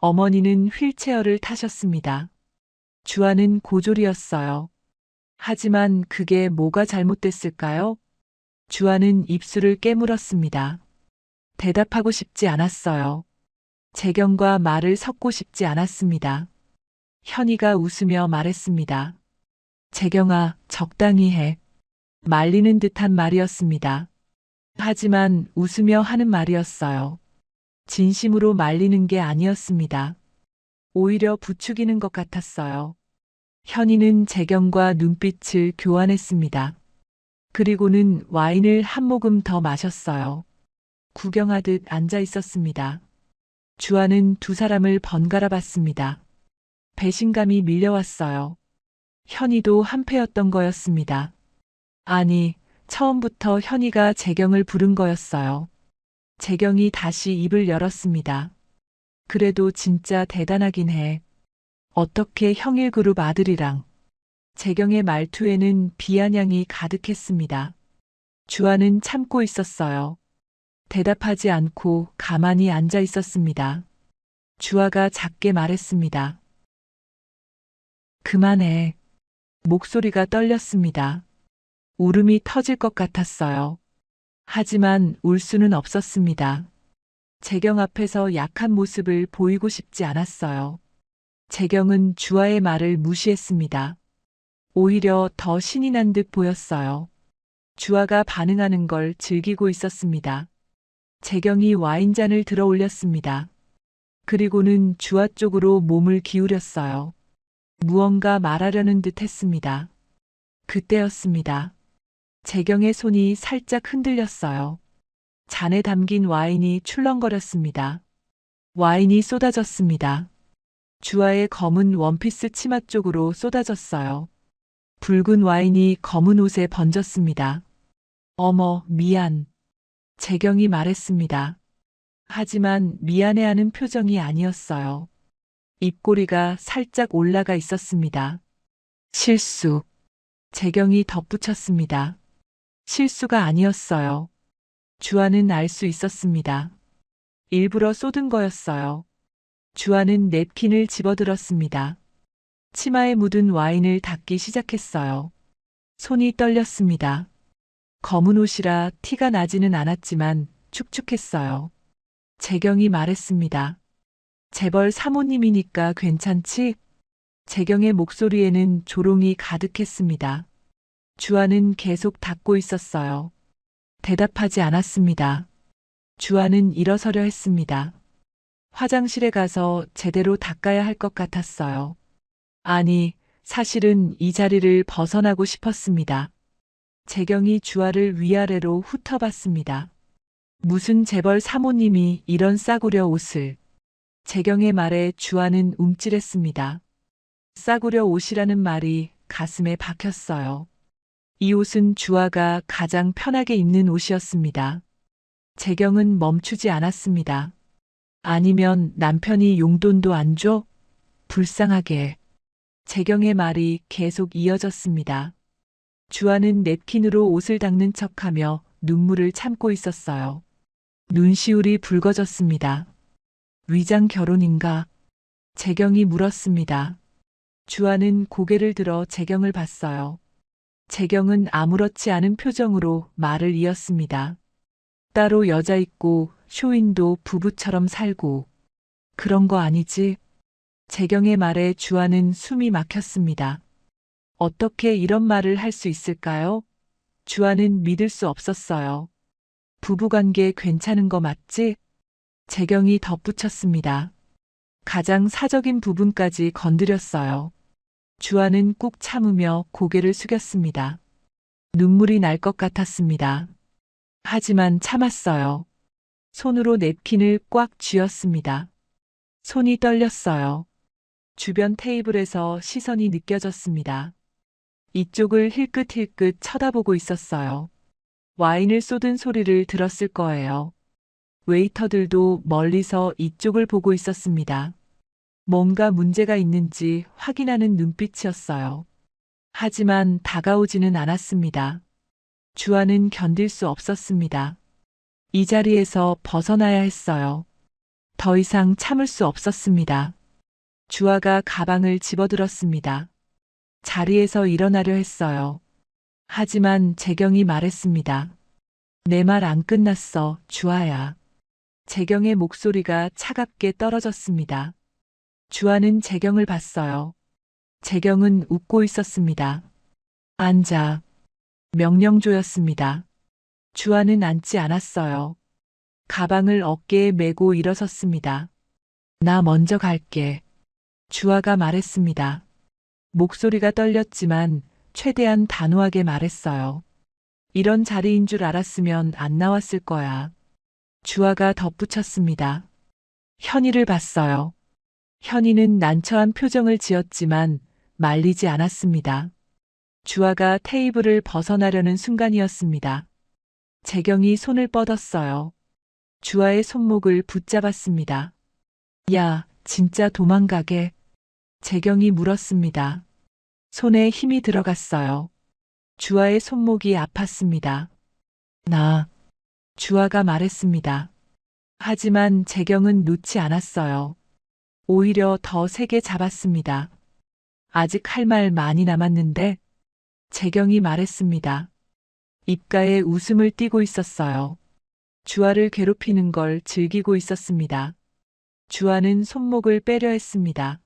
S3: 어머니는 휠체어를 타셨습니다. 주아는 고졸이었어요. 하지만 그게 뭐가 잘못됐을까요? 주아는 입술을 깨물었습니다. 대답하고 싶지 않았어요. 재경과 말을 섞고 싶지 않았습니다. 현이가 웃으며 말했습니다. 재경아, 적당히 해. 말리는 듯한 말이었습니다. 하지만 웃으며 하는 말이었어요. 진심으로 말리는 게 아니었습니다. 오히려 부추기는 것 같았어요. 현이는 재경과 눈빛을 교환했습니다. 그리고는 와인을 한 모금 더 마셨어요. 구경하듯 앉아 있었습니다. 주아는 두 사람을 번갈아 봤습니다. 배신감이 밀려왔어요. 현이도 한패였던 거였습니다. 아니, 처음부터 현이가 재경을 부른 거였어요. 재경이 다시 입을 열었습니다. 그래도 진짜 대단하긴 해. 어떻게 형일 그룹 아들이랑. 재경의 말투에는 비아냥이 가득했습니다. 주아는 참고 있었어요. 대답하지 않고 가만히 앉아 있었습니다. 주아가 작게 말했습니다. 그만해. 목소리가 떨렸습니다. 울음이 터질 것 같았어요. 하지만 울 수는 없었습니다. 재경 앞에서 약한 모습을 보이고 싶지 않았어요. 재경은 주아의 말을 무시했습니다. 오히려 더 신이 난 듯 보였어요. 주아가 반응하는 걸 즐기고 있었습니다. 재경이 와인잔을 들어 올렸습니다. 그리고는 주아 쪽으로 몸을 기울였어요. 무언가 말하려는 듯 했습니다. 그때였습니다. 재경의 손이 살짝 흔들렸어요. 잔에 담긴 와인이 출렁거렸습니다. 와인이 쏟아졌습니다. 주아의 검은 원피스 치마 쪽으로 쏟아졌어요. 붉은 와인이 검은 옷에 번졌습니다. 어머, 미안. 재경이 말했습니다. 하지만 미안해하는 표정이 아니었어요. 입꼬리가 살짝 올라가 있었습니다. 실수. 재경이 덧붙였습니다. 실수가 아니었어요. 주아는 알 수 있었습니다. 일부러 쏟은 거였어요. 주아는 냅킨을 집어들었습니다. 치마에 묻은 와인을 닦기 시작했어요. 손이 떨렸습니다. 검은 옷이라 티가 나지는 않았지만 축축했어요. 재경이 말했습니다. 재벌 사모님이니까 괜찮지? 재경의 목소리에는 조롱이 가득했습니다. 주아는 계속 닦고 있었어요. 대답하지 않았습니다. 주아는 일어서려 했습니다. 화장실에 가서 제대로 닦아야 할 것 같았어요. 아니, 사실은 이 자리를 벗어나고 싶었습니다. 재경이 주아를 위아래로 훑어봤습니다. 무슨 재벌 사모님이 이런 싸구려 옷을. 재경의 말에 주아는 움찔했습니다. 싸구려 옷이라는 말이 가슴에 박혔어요. 이 옷은 주아가 가장 편하게 입는 옷이었습니다. 재경은 멈추지 않았습니다. 아니면 남편이 용돈도 안 줘? 불쌍하게. 재경의 말이 계속 이어졌습니다. 주아는 냅킨으로 옷을 닦는 척하며 눈물을 참고 있었어요. 눈시울이 붉어졌습니다. 위장 결혼인가? 재경이 물었습니다. 주아는 고개를 들어 재경을 봤어요. 재경은 아무렇지 않은 표정으로 말을 이었습니다. 따로 여자 있고 쇼인도 부부처럼 살고 그런 거 아니지? 재경의 말에 주아는 숨이 막혔습니다. 어떻게 이런 말을 할 수 있을까요? 주아는 믿을 수 없었어요. 부부관계 괜찮은 거 맞지? 재경이 덧붙였습니다. 가장 사적인 부분까지 건드렸어요. 주아는 꾹 참으며 고개를 숙였습니다. 눈물이 날 것 같았습니다. 하지만 참았어요. 손으로 냅킨을 꽉 쥐었습니다. 손이 떨렸어요. 주변 테이블에서 시선이 느껴졌습니다. 이쪽을 힐끗힐끗 쳐다보고 있었어요. 와인을 쏟은 소리를 들었을 거예요. 웨이터들도 멀리서 이쪽을 보고 있었습니다. 뭔가 문제가 있는지 확인하는 눈빛이었어요. 하지만 다가오지는 않았습니다. 주아는 견딜 수 없었습니다. 이 자리에서 벗어나야 했어요. 더 이상 참을 수 없었습니다. 주아가 가방을 집어들었습니다. 자리에서 일어나려 했어요. 하지만 재경이 말했습니다. 내 말 안 끝났어, 주아야. 재경의 목소리가 차갑게 떨어졌습니다. 주아는 재경을 봤어요. 재경은 웃고 있었습니다. 앉아. 명령조였습니다. 주아는 앉지 않았어요. 가방을 어깨에 메고 일어섰습니다. 나 먼저 갈게. 주아가 말했습니다. 목소리가 떨렸지만 최대한 단호하게 말했어요. 이런 자리인 줄 알았으면 안 나왔을 거야. 주아가 덧붙였습니다. 현이를 봤어요. 현이는 난처한 표정을 지었지만 말리지 않았습니다. 주아가 테이블을 벗어나려는 순간이었습니다. 재경이 손을 뻗었어요. 주아의 손목을 붙잡았습니다. 야, 진짜 도망가게? 재경이 물었습니다. 손에 힘이 들어갔어요. 주아의 손목이 아팠습니다. 주아가 말했습니다. 하지만 재경은 놓지 않았어요. 오히려 더 세게 잡았습니다. 아직 할 말 많이 남았는데? 재경이 말했습니다. 입가에 웃음을 띠고 있었어요. 주아를 괴롭히는 걸 즐기고 있었습니다. 주아는 손목을 빼려 했습니다.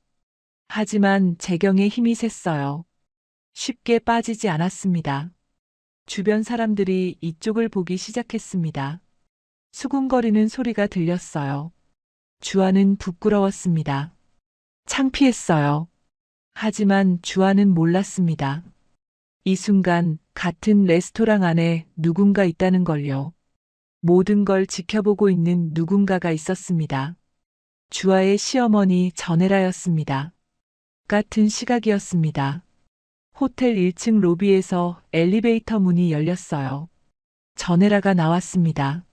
S3: 하지만 재경의 힘이 셌어요. 쉽게 빠지지 않았습니다. 주변 사람들이 이쪽을 보기 시작했습니다. 수군거리는 소리가 들렸어요. 주아는 부끄러웠습니다. 창피했어요. 하지만 주아는 몰랐습니다. 이 순간 같은 레스토랑 안에 누군가 있다는 걸요. 모든 걸 지켜보고 있는 누군가가 있었습니다. 주아의 시어머니 전애라였습니다. 같은 시각이었습니다. 호텔 1층 로비에서 엘리베이터 문이 열렸어요. 전애라가 나왔습니다.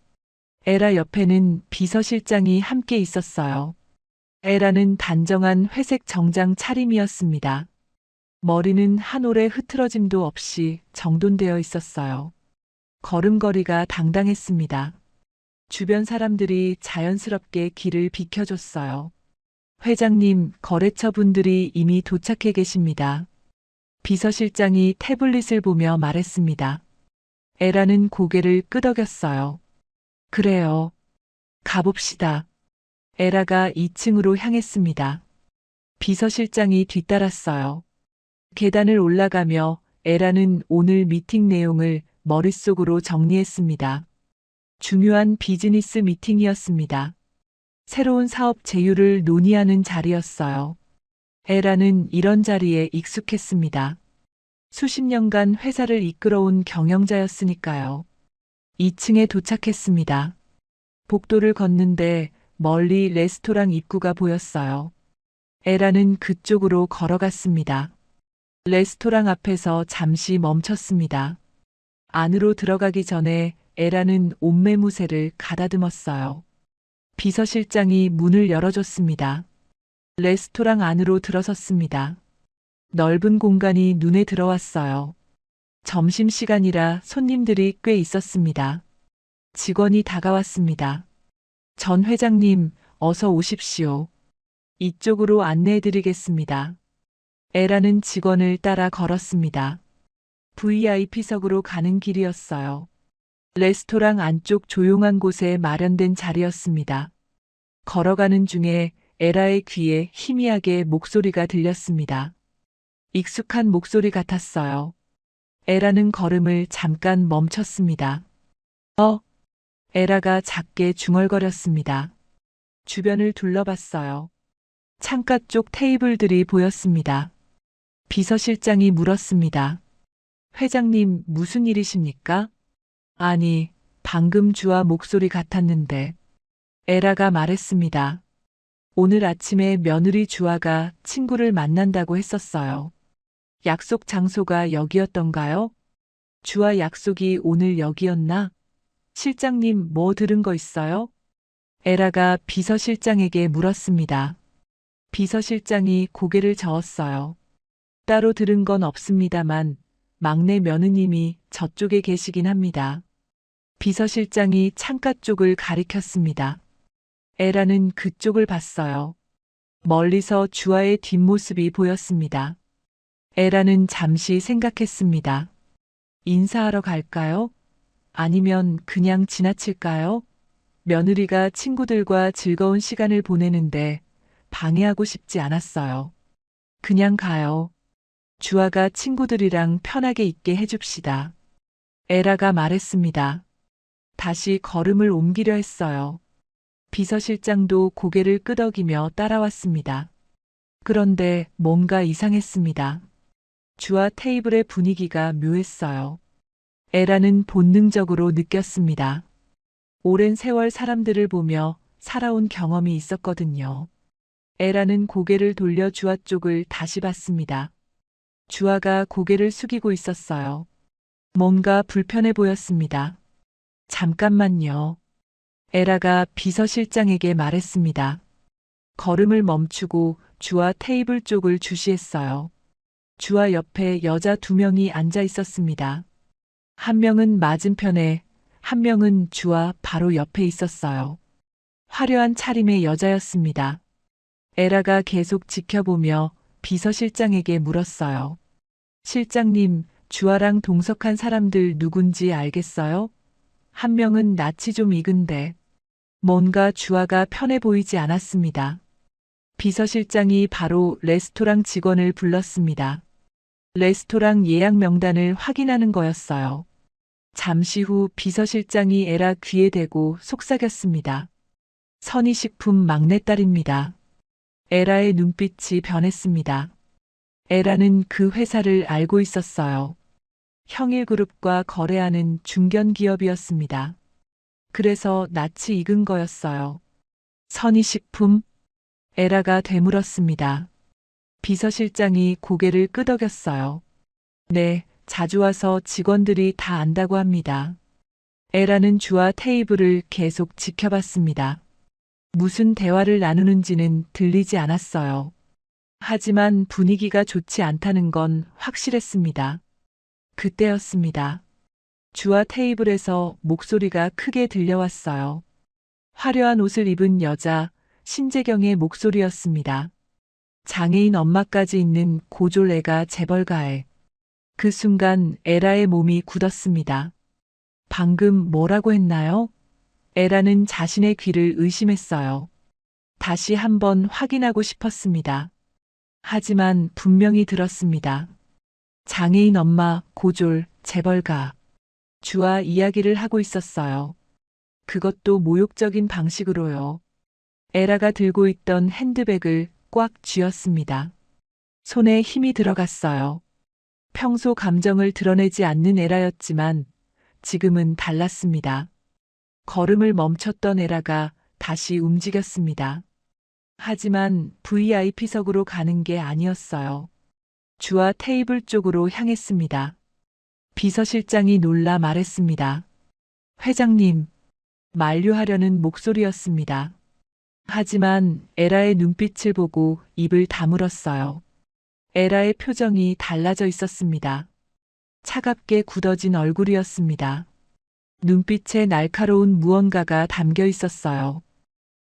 S3: 에라 옆에는 비서실장이 함께 있었어요. 에라는 단정한 회색 정장 차림이었습니다. 머리는 한 올의 흐트러짐도 없이 정돈되어 있었어요. 걸음걸이가 당당했습니다. 주변 사람들이 자연스럽게 길을 비켜줬어요. 회장님, 거래처 분들이 이미 도착해 계십니다. 비서실장이 태블릿을 보며 말했습니다. 에라는 고개를 끄덕였어요. 그래요. 가봅시다. 에라가 2층으로 향했습니다. 비서실장이 뒤따랐어요. 계단을 올라가며 에라는 오늘 미팅 내용을 머릿속으로 정리했습니다. 중요한 비즈니스 미팅이었습니다. 새로운 사업 제휴를 논의하는 자리였어요. 에라는 이런 자리에 익숙했습니다. 수십 년간 회사를 이끌어온 경영자였으니까요. 2층에 도착했습니다. 복도를 걷는데 멀리 레스토랑 입구가 보였어요. 에라는 그쪽으로 걸어갔습니다. 레스토랑 앞에서 잠시 멈췄습니다. 안으로 들어가기 전에 에라는 옷매무새를 가다듬었어요. 비서실장이 문을 열어줬습니다. 레스토랑 안으로 들어섰습니다. 넓은 공간이 눈에 들어왔어요. 점심시간이라 손님들이 꽤 있었습니다. 직원이 다가왔습니다. 전 회장님, 어서 오십시오. 이쪽으로 안내해드리겠습니다. 에라는 직원을 따라 걸었습니다. VIP석으로 가는 길이었어요. 레스토랑 안쪽 조용한 곳에 마련된 자리였습니다. 걸어가는 중에 에라의 귀에 희미하게 목소리가 들렸습니다. 익숙한 목소리 같았어요. 에라는 걸음을 잠깐 멈췄습니다. 에라가 작게 중얼거렸습니다. 주변을 둘러봤어요. 창가 쪽 테이블들이 보였습니다. 비서실장이 물었습니다. 회장님, 무슨 일이십니까? 아니, 방금 주아 목소리 같았는데. 에라가 말했습니다. 오늘 아침에 며느리 주아가 친구를 만난다고 했었어요. 약속 장소가 여기였던가요? 주아 약속이 오늘 여기였나? 실장님, 뭐 들은 거 있어요? 에라가 비서실장에게 물었습니다. 비서실장이 고개를 저었어요. 따로 들은 건 없습니다만 막내 며느님이 저쪽에 계시긴 합니다. 비서실장이 창가 쪽을 가리켰습니다. 에라는 그쪽을 봤어요. 멀리서 주아의 뒷모습이 보였습니다. 에라는 잠시 생각했습니다. 인사하러 갈까요? 아니면 그냥 지나칠까요? 며느리가 친구들과 즐거운 시간을 보내는데 방해하고 싶지 않았어요. 그냥 가요. 주아가 친구들이랑 편하게 있게 해줍시다. 에라가 말했습니다. 다시 걸음을 옮기려 했어요. 비서실장도 고개를 끄덕이며 따라왔습니다. 그런데 뭔가 이상했습니다. 주아 테이블의 분위기가 묘했어요. 에라는 본능적으로 느꼈습니다. 오랜 세월 사람들을 보며 살아온 경험이 있었거든요. 에라는 고개를 돌려 주아 쪽을 다시 봤습니다. 주아가 고개를 숙이고 있었어요. 뭔가 불편해 보였습니다. 잠깐만요. 에라가 비서실장에게 말했습니다. 걸음을 멈추고 주아 테이블 쪽을 주시했어요. 주아 옆에 여자 2명이 앉아 있었습니다. 한 명은 맞은편에, 한 명은 주아 바로 옆에 있었어요. 화려한 차림의 여자였습니다. 에라가 계속 지켜보며 비서실장에게 물었어요. 실장님, 주아랑 동석한 사람들 누군지 알겠어요? 한 명은 낯이 좀 익은데 뭔가 주아가 편해 보이지 않았습니다. 비서실장이 바로 레스토랑 직원을 불렀습니다. 레스토랑 예약 명단을 확인하는 거였어요. 잠시 후 비서실장이 에라 귀에 대고 속삭였습니다. 선희식품 막내딸입니다. 에라의 눈빛이 변했습니다. 에라는 그 회사를 알고 있었어요. 형일그룹과 거래하는 중견기업이었습니다. 그래서 낯이 익은 거였어요. 선희식품? 에라가 되물었습니다. 비서실장이 고개를 끄덕였어요. 네, 자주 와서 직원들이 다 안다고 합니다. 에라는 주아 테이블을 계속 지켜봤습니다. 무슨 대화를 나누는지는 들리지 않았어요. 하지만 분위기가 좋지 않다는 건 확실했습니다. 그때였습니다. 주아 테이블에서 목소리가 크게 들려왔어요. 화려한 옷을 입은 여자, 신재경의 목소리였습니다. 장애인 엄마까지 있는 고졸 애가 재벌가에. 그 순간 에라의 몸이 굳었습니다. 방금 뭐라고 했나요? 에라는 자신의 귀를 의심했어요. 다시 한번 확인하고 싶었습니다. 하지만 분명히 들었습니다. 장애인 엄마, 고졸, 재벌가. 주아 이야기를 하고 있었어요. 그것도 모욕적인 방식으로요. 에라가 들고 있던 핸드백을 꽉 쥐었습니다. 손에 힘이 들어갔어요. 평소 감정을 드러내지 않는 에라였지만 지금은 달랐습니다. 걸음을 멈췄던 에라가 다시 움직였습니다. 하지만 VIP석으로 가는 게 아니었어요. 주아 테이블 쪽으로 향했습니다. 비서실장이 놀라 말했습니다. 회장님, 만류하려는 목소리였습니다. 하지만 에라의 눈빛을 보고 입을 다물었어요. 에라의 표정이 달라져 있었습니다. 차갑게 굳어진 얼굴이었습니다. 눈빛에 날카로운 무언가가 담겨 있었어요.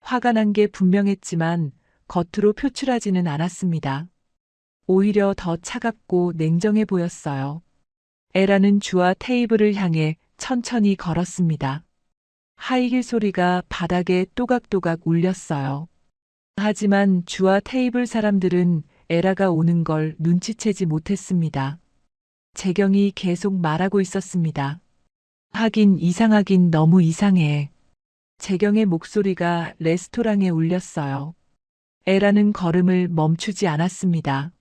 S3: 화가 난 게 분명했지만 겉으로 표출하지는 않았습니다. 오히려 더 차갑고 냉정해 보였어요. 에라는 주와 테이블을 향해 천천히 걸었습니다. 하이힐 소리가 바닥에 또각또각 울렸어요. 하지만 주와 테이블 사람들은 에라가 오는 걸 눈치채지 못했습니다. 재경이 계속 말하고 있었습니다. 하긴 이상하긴 너무 이상해. 재경의 목소리가 레스토랑에 울렸어요. 에라는 걸음을 멈추지 않았습니다.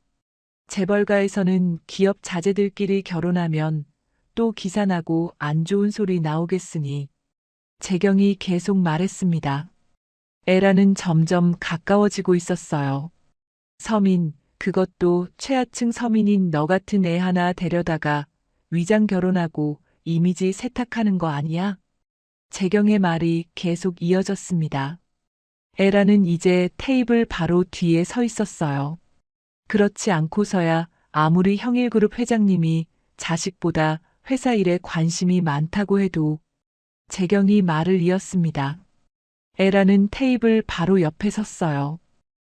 S3: 재벌가에서는 기업 자제들끼리 결혼하면 또 기사나고 안 좋은 소리 나오겠으니 재경이 계속 말했습니다. 에라는 점점 가까워지고 있었어요. 서민, 그것도 최하층 서민인 너 같은 애 하나 데려다가 위장 결혼하고 이미지 세탁하는 거 아니야? 재경의 말이 계속 이어졌습니다. 에라는 이제 테이블 바로 뒤에 서 있었어요. 그렇지 않고서야 아무리 형일그룹 회장님이 자식보다 회사 일에 관심이 많다고 해도 재경이 말을 이었습니다. 에라는 테이블 바로 옆에 섰어요.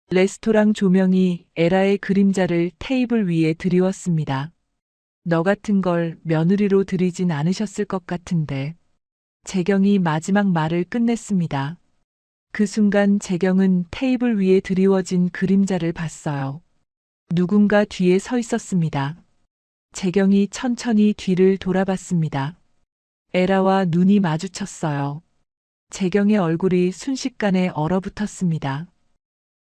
S3: 레스토랑 조명이 에라의 그림자를 테이블 위에 드리웠습니다. 너 같은 걸 며느리로 들이진 않으셨을 것 같은데. 재경이 마지막 말을 끝냈습니다. 그 순간 재경은 테이블 위에 드리워진 그림자를 봤어요. 누군가 뒤에 서 있었습니다. 재경이 천천히 뒤를 돌아봤습니다. 에라와 눈이 마주쳤어요. 재경의 얼굴이 순식간에 얼어붙었습니다.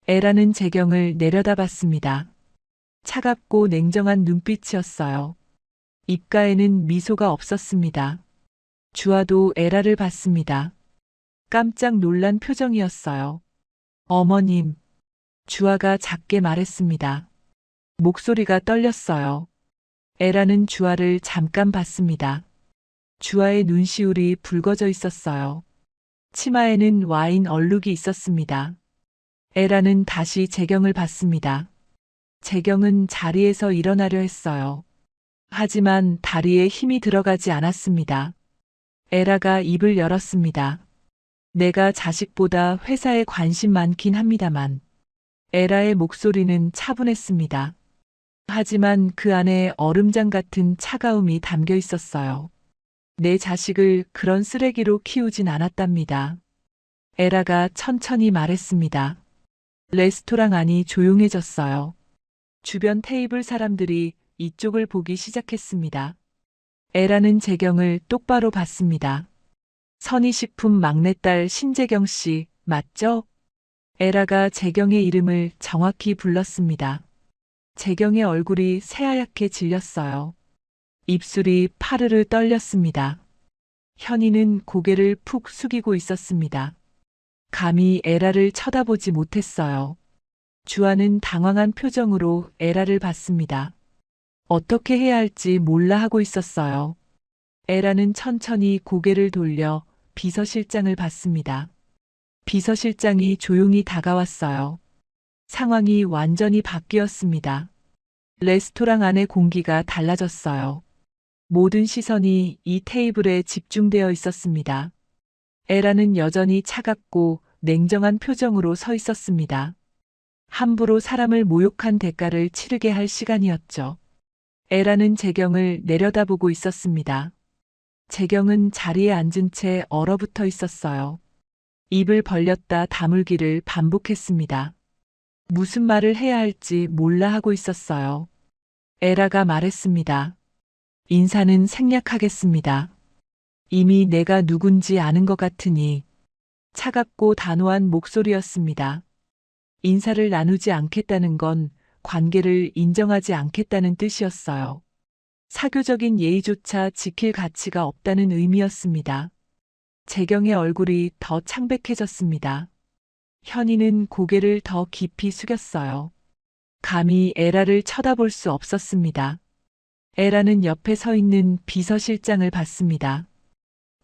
S3: 에라는 재경을 내려다봤습니다. 차갑고 냉정한 눈빛이었어요. 입가에는 미소가 없었습니다. 주아도 에라를 봤습니다. 깜짝 놀란 표정이었어요. 어머님, 주아가 작게 말했습니다. 목소리가 떨렸어요. 에라는 주아를 잠깐 봤습니다. 주아의 눈시울이 붉어져 있었어요. 치마에는 와인 얼룩이 있었습니다. 에라는 다시 재경을 봤습니다. 재경은 자리에서 일어나려 했어요. 하지만 다리에 힘이 들어가지 않았습니다. 에라가 입을 열었습니다. 내가 자식보다 회사에 관심 많긴 합니다만. 에라의 목소리는 차분했습니다. 하지만 그 안에 얼음장 같은 차가움이 담겨 있었어요. 내 자식을 그런 쓰레기로 키우진 않았답니다. 에라가 천천히 말했습니다. 레스토랑 안이 조용해졌어요. 주변 테이블 사람들이 이쪽을 보기 시작했습니다. 에라는 재경을 똑바로 봤습니다. 선희식품 막내딸 신재경 씨, 맞죠? 에라가 재경의 이름을 정확히 불렀습니다. 재경의 얼굴이 새하얗게 질렸어요. 입술이 파르르 떨렸습니다. 현이는 고개를 푹 숙이고 있었습니다. 감히 에라를 쳐다보지 못했어요. 주아는 당황한 표정으로 에라를 봤습니다. 어떻게 해야 할지 몰라 하고 있었어요. 에라는 천천히 고개를 돌려 비서실장을 봤습니다. 비서실장이 조용히 다가왔어요. 상황이 완전히 바뀌었습니다. 레스토랑 안의 공기가 달라졌어요. 모든 시선이 이 테이블에 집중되어 있었습니다. 에라는 여전히 차갑고 냉정한 표정으로 서 있었습니다. 함부로 사람을 모욕한 대가를 치르게 할 시간이었죠. 에라는 재경을 내려다보고 있었습니다. 재경은 자리에 앉은 채 얼어붙어 있었어요. 입을 벌렸다 다물기를 반복했습니다. 무슨 말을 해야 할지 몰라 하고 있었어요. 에라가 말했습니다. 인사는 생략하겠습니다. 이미 내가 누군지 아는 것 같으니. 차갑고 단호한 목소리였습니다. 인사를 나누지 않겠다는 건 관계를 인정하지 않겠다는 뜻이었어요. 사교적인 예의조차 지킬 가치가 없다는 의미였습니다. 재경의 얼굴이 더 창백해졌습니다. 현이는 고개를 더 깊이 숙였어요. 감히 에라를 쳐다볼 수 없었습니다. 에라는 옆에 서 있는 비서실장을 봤습니다.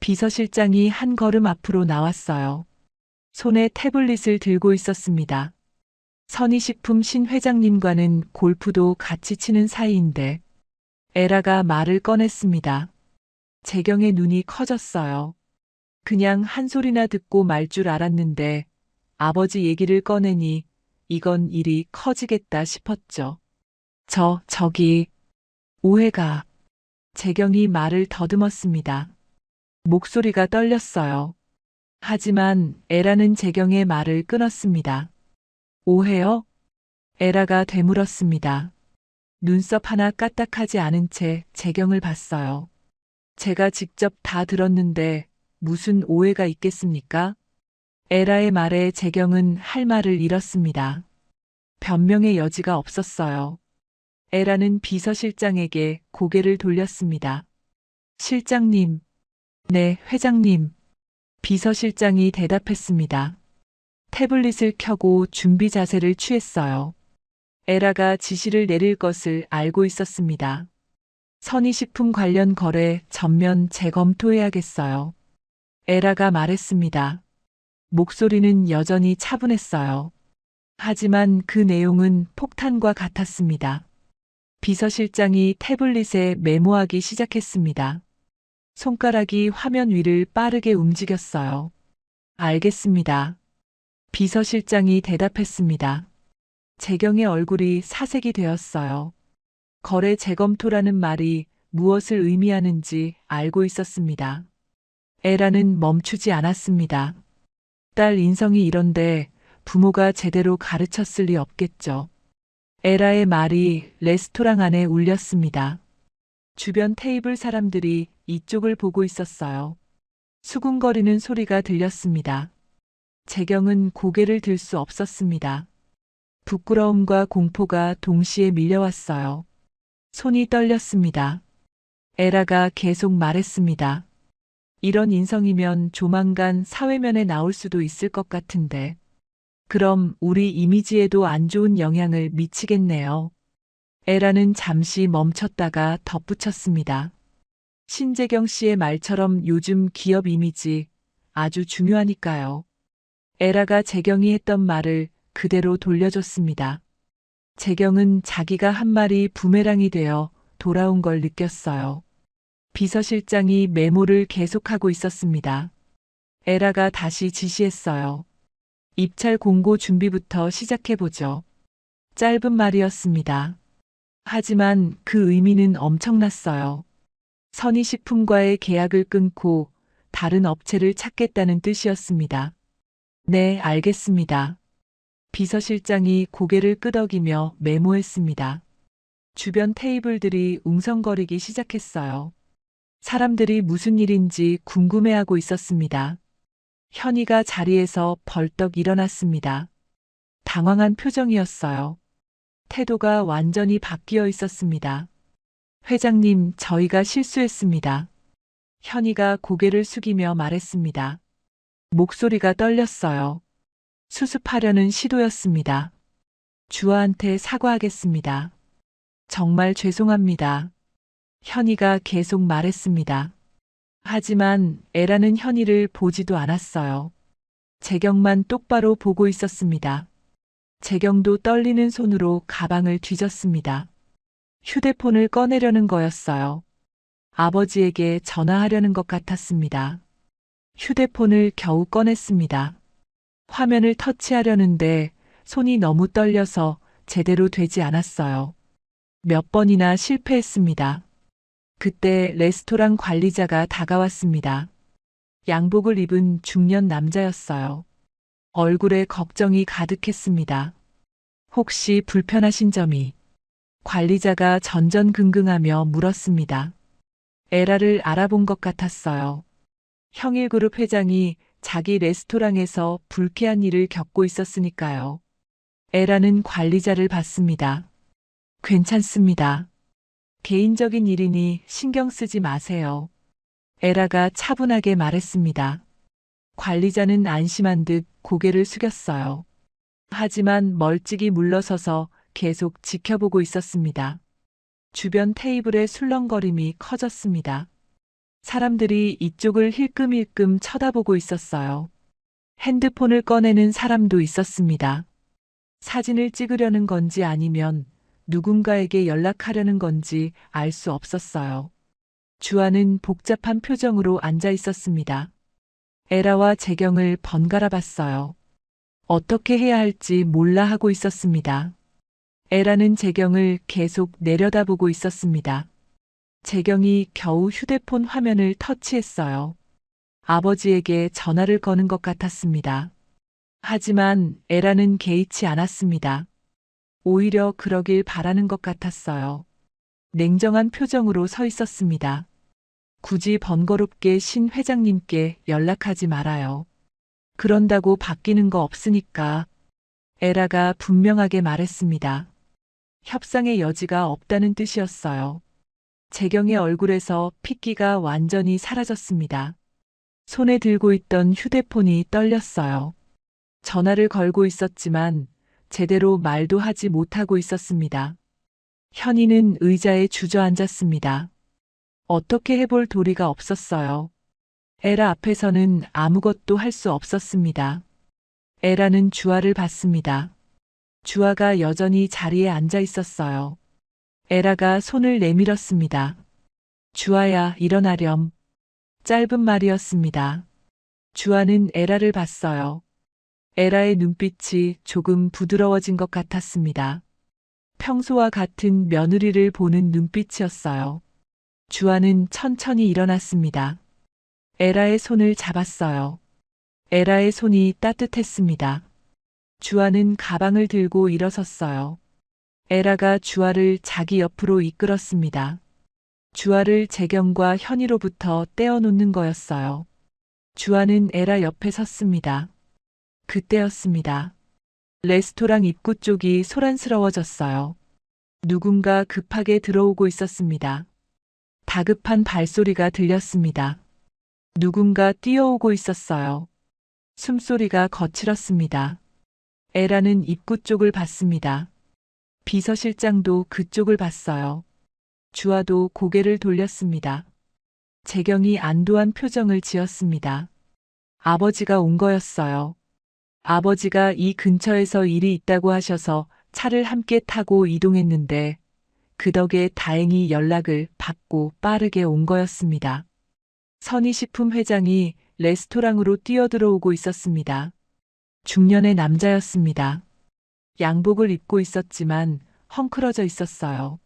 S3: 비서실장이 한 걸음 앞으로 나왔어요. 손에 태블릿을 들고 있었습니다. 선희식품 신 회장님과는 골프도 같이 치는 사이인데 에라가 말을 꺼냈습니다. 재경의 눈이 커졌어요. 그냥 한 소리나 듣고 말 줄 알았는데 아버지 얘기를 꺼내니 이건 일이 커지겠다 싶었죠. 저기, 오해가. 재경이 말을 더듬었습니다. 목소리가 떨렸어요. 하지만 에라는 재경의 말을 끊었습니다. 오해요? 에라가 되물었습니다. 눈썹 하나 까딱하지 않은 채 재경을 봤어요. 제가 직접 다 들었는데 무슨 오해가 있겠습니까? 에라의 말에 재경은 할 말을 잃었습니다. 변명의 여지가 없었어요. 에라는 비서실장에게 고개를 돌렸습니다. 실장님. 네, 회장님. 비서실장이 대답했습니다. 태블릿을 켜고 준비 자세를 취했어요. 에라가 지시를 내릴 것을 알고 있었습니다. 선희식품 관련 거래 전면 재검토해야겠어요. 에라가 말했습니다. 목소리는 여전히 차분했어요. 하지만 그 내용은 폭탄과 같았습니다. 비서실장이 태블릿에 메모하기 시작했습니다. 손가락이 화면 위를 빠르게 움직였어요. 알겠습니다. 비서실장이 대답했습니다. 재경의 얼굴이 사색이 되었어요. 거래 재검토라는 말이 무엇을 의미하는지 알고 있었습니다. 에라는 멈추지 않았습니다. 딸 인성이 이런데 부모가 제대로 가르쳤을 리 없겠죠. 에라의 말이 레스토랑 안에 울렸습니다. 주변 테이블 사람들이 이쪽을 보고 있었어요. 수군거리는 소리가 들렸습니다. 재경은 고개를 들 수 없었습니다. 부끄러움과 공포가 동시에 밀려왔어요. 손이 떨렸습니다. 에라가 계속 말했습니다. 이런 인성이면 조만간 사회면에 나올 수도 있을 것 같은데. 그럼 우리 이미지에도 안 좋은 영향을 미치겠네요. 에라는 잠시 멈췄다가 덧붙였습니다. 신재경 씨의 말처럼 요즘 기업 이미지 아주 중요하니까요. 에라가 재경이 했던 말을 그대로 돌려줬습니다. 재경은 자기가 한 말이 부메랑이 되어 돌아온 걸 느꼈어요. 비서실장이 메모를 계속하고 있었습니다. 에라가 다시 지시했어요. 입찰 공고 준비부터 시작해보죠. 짧은 말이었습니다. 하지만 그 의미는 엄청났어요. 선희식품과의 계약을 끊고 다른 업체를 찾겠다는 뜻이었습니다. 네, 알겠습니다. 비서실장이 고개를 끄덕이며 메모했습니다. 주변 테이블들이 웅성거리기 시작했어요. 사람들이 무슨 일인지 궁금해하고 있었습니다. 현이가 자리에서 벌떡 일어났습니다. 당황한 표정이었어요. 태도가 완전히 바뀌어 있었습니다. 회장님, 저희가 실수했습니다. 현이가 고개를 숙이며 말했습니다. 목소리가 떨렸어요. 수습하려는 시도였습니다. 주아한테 사과하겠습니다. 정말 죄송합니다. 현이가 계속 말했습니다. 하지만 에라는 현이를 보지도 않았어요. 재경만 똑바로 보고 있었습니다. 재경도 떨리는 손으로 가방을 뒤졌습니다. 휴대폰을 꺼내려는 거였어요. 아버지에게 전화하려는 것 같았습니다. 휴대폰을 겨우 꺼냈습니다. 화면을 터치하려는데 손이 너무 떨려서 제대로 되지 않았어요. 몇 번이나 실패했습니다. 그때 레스토랑 관리자가 다가왔습니다. 양복을 입은 중년 남자였어요. 얼굴에 걱정이 가득했습니다. 혹시 불편하신 점이? 관리자가 전전긍긍하며 물었습니다. 에라를 알아본 것 같았어요. 형일그룹 회장이 자기 레스토랑에서 불쾌한 일을 겪고 있었으니까요. 에라는 관리자를 봤습니다. 괜찮습니다. 개인적인 일이니 신경 쓰지 마세요. 에라가 차분하게 말했습니다. 관리자는 안심한 듯 고개를 숙였어요. 하지만 멀찍이 물러서서 계속 지켜보고 있었습니다. 주변 테이블의 술렁거림이 커졌습니다. 사람들이 이쪽을 힐끔힐끔 쳐다보고 있었어요. 핸드폰을 꺼내는 사람도 있었습니다. 사진을 찍으려는 건지 아니면 누군가에게 연락하려는 건지 알 수 없었어요. 주아는 복잡한 표정으로 앉아 있었습니다. 에라와 재경을 번갈아 봤어요. 어떻게 해야 할지 몰라 하고 있었습니다. 에라는 재경을 계속 내려다보고 있었습니다. 재경이 겨우 휴대폰 화면을 터치했어요. 아버지에게 전화를 거는 것 같았습니다. 하지만 에라는 개의치 않았습니다. 오히려 그러길 바라는 것 같았어요. 냉정한 표정으로 서 있었습니다. 굳이 번거롭게 신 회장님께 연락하지 말아요. 그런다고 바뀌는 거 없으니까. 에라가 분명하게 말했습니다. 협상의 여지가 없다는 뜻이었어요. 재경의 얼굴에서 핏기가 완전히 사라졌습니다. 손에 들고 있던 휴대폰이 떨렸어요. 전화를 걸고 있었지만 제대로 말도 하지 못하고 있었습니다. 현이는 의자에 주저앉았습니다. 어떻게 해볼 도리가 없었어요. 에라 앞에서는 아무것도 할 수 없었습니다. 에라는 주아를 봤습니다. 주아가 여전히 자리에 앉아 있었어요. 에라가 손을 내밀었습니다. 주아야, 일어나렴. 짧은 말이었습니다. 주아는 에라를 봤어요. 에라의 눈빛이 조금 부드러워진 것 같았습니다. 평소와 같은 며느리를 보는 눈빛이었어요. 주아는 천천히 일어났습니다. 에라의 손을 잡았어요. 에라의 손이 따뜻했습니다. 주아는 가방을 들고 일어섰어요. 에라가 주아를 자기 옆으로 이끌었습니다. 주아를 재경과 현이로부터 떼어놓는 거였어요. 주아는 에라 옆에 섰습니다. 그때였습니다. 레스토랑 입구 쪽이 소란스러워졌어요. 누군가 급하게 들어오고 있었습니다. 다급한 발소리가 들렸습니다. 누군가 뛰어오고 있었어요. 숨소리가 거칠었습니다. 에라는 입구 쪽을 봤습니다. 비서실장도 그쪽을 봤어요. 주아도 고개를 돌렸습니다. 재경이 안도한 표정을 지었습니다. 아버지가 온 거였어요. 아버지가 이 근처에서 일이 있다고 하셔서 차를 함께 타고 이동했는데 그 덕에 다행히 연락을 받고 빠르게 온 거였습니다. 선희식품 회장이 레스토랑으로 뛰어들어오고 있었습니다. 중년의 남자였습니다. 양복을 입고 있었지만 헝클어져 있었어요.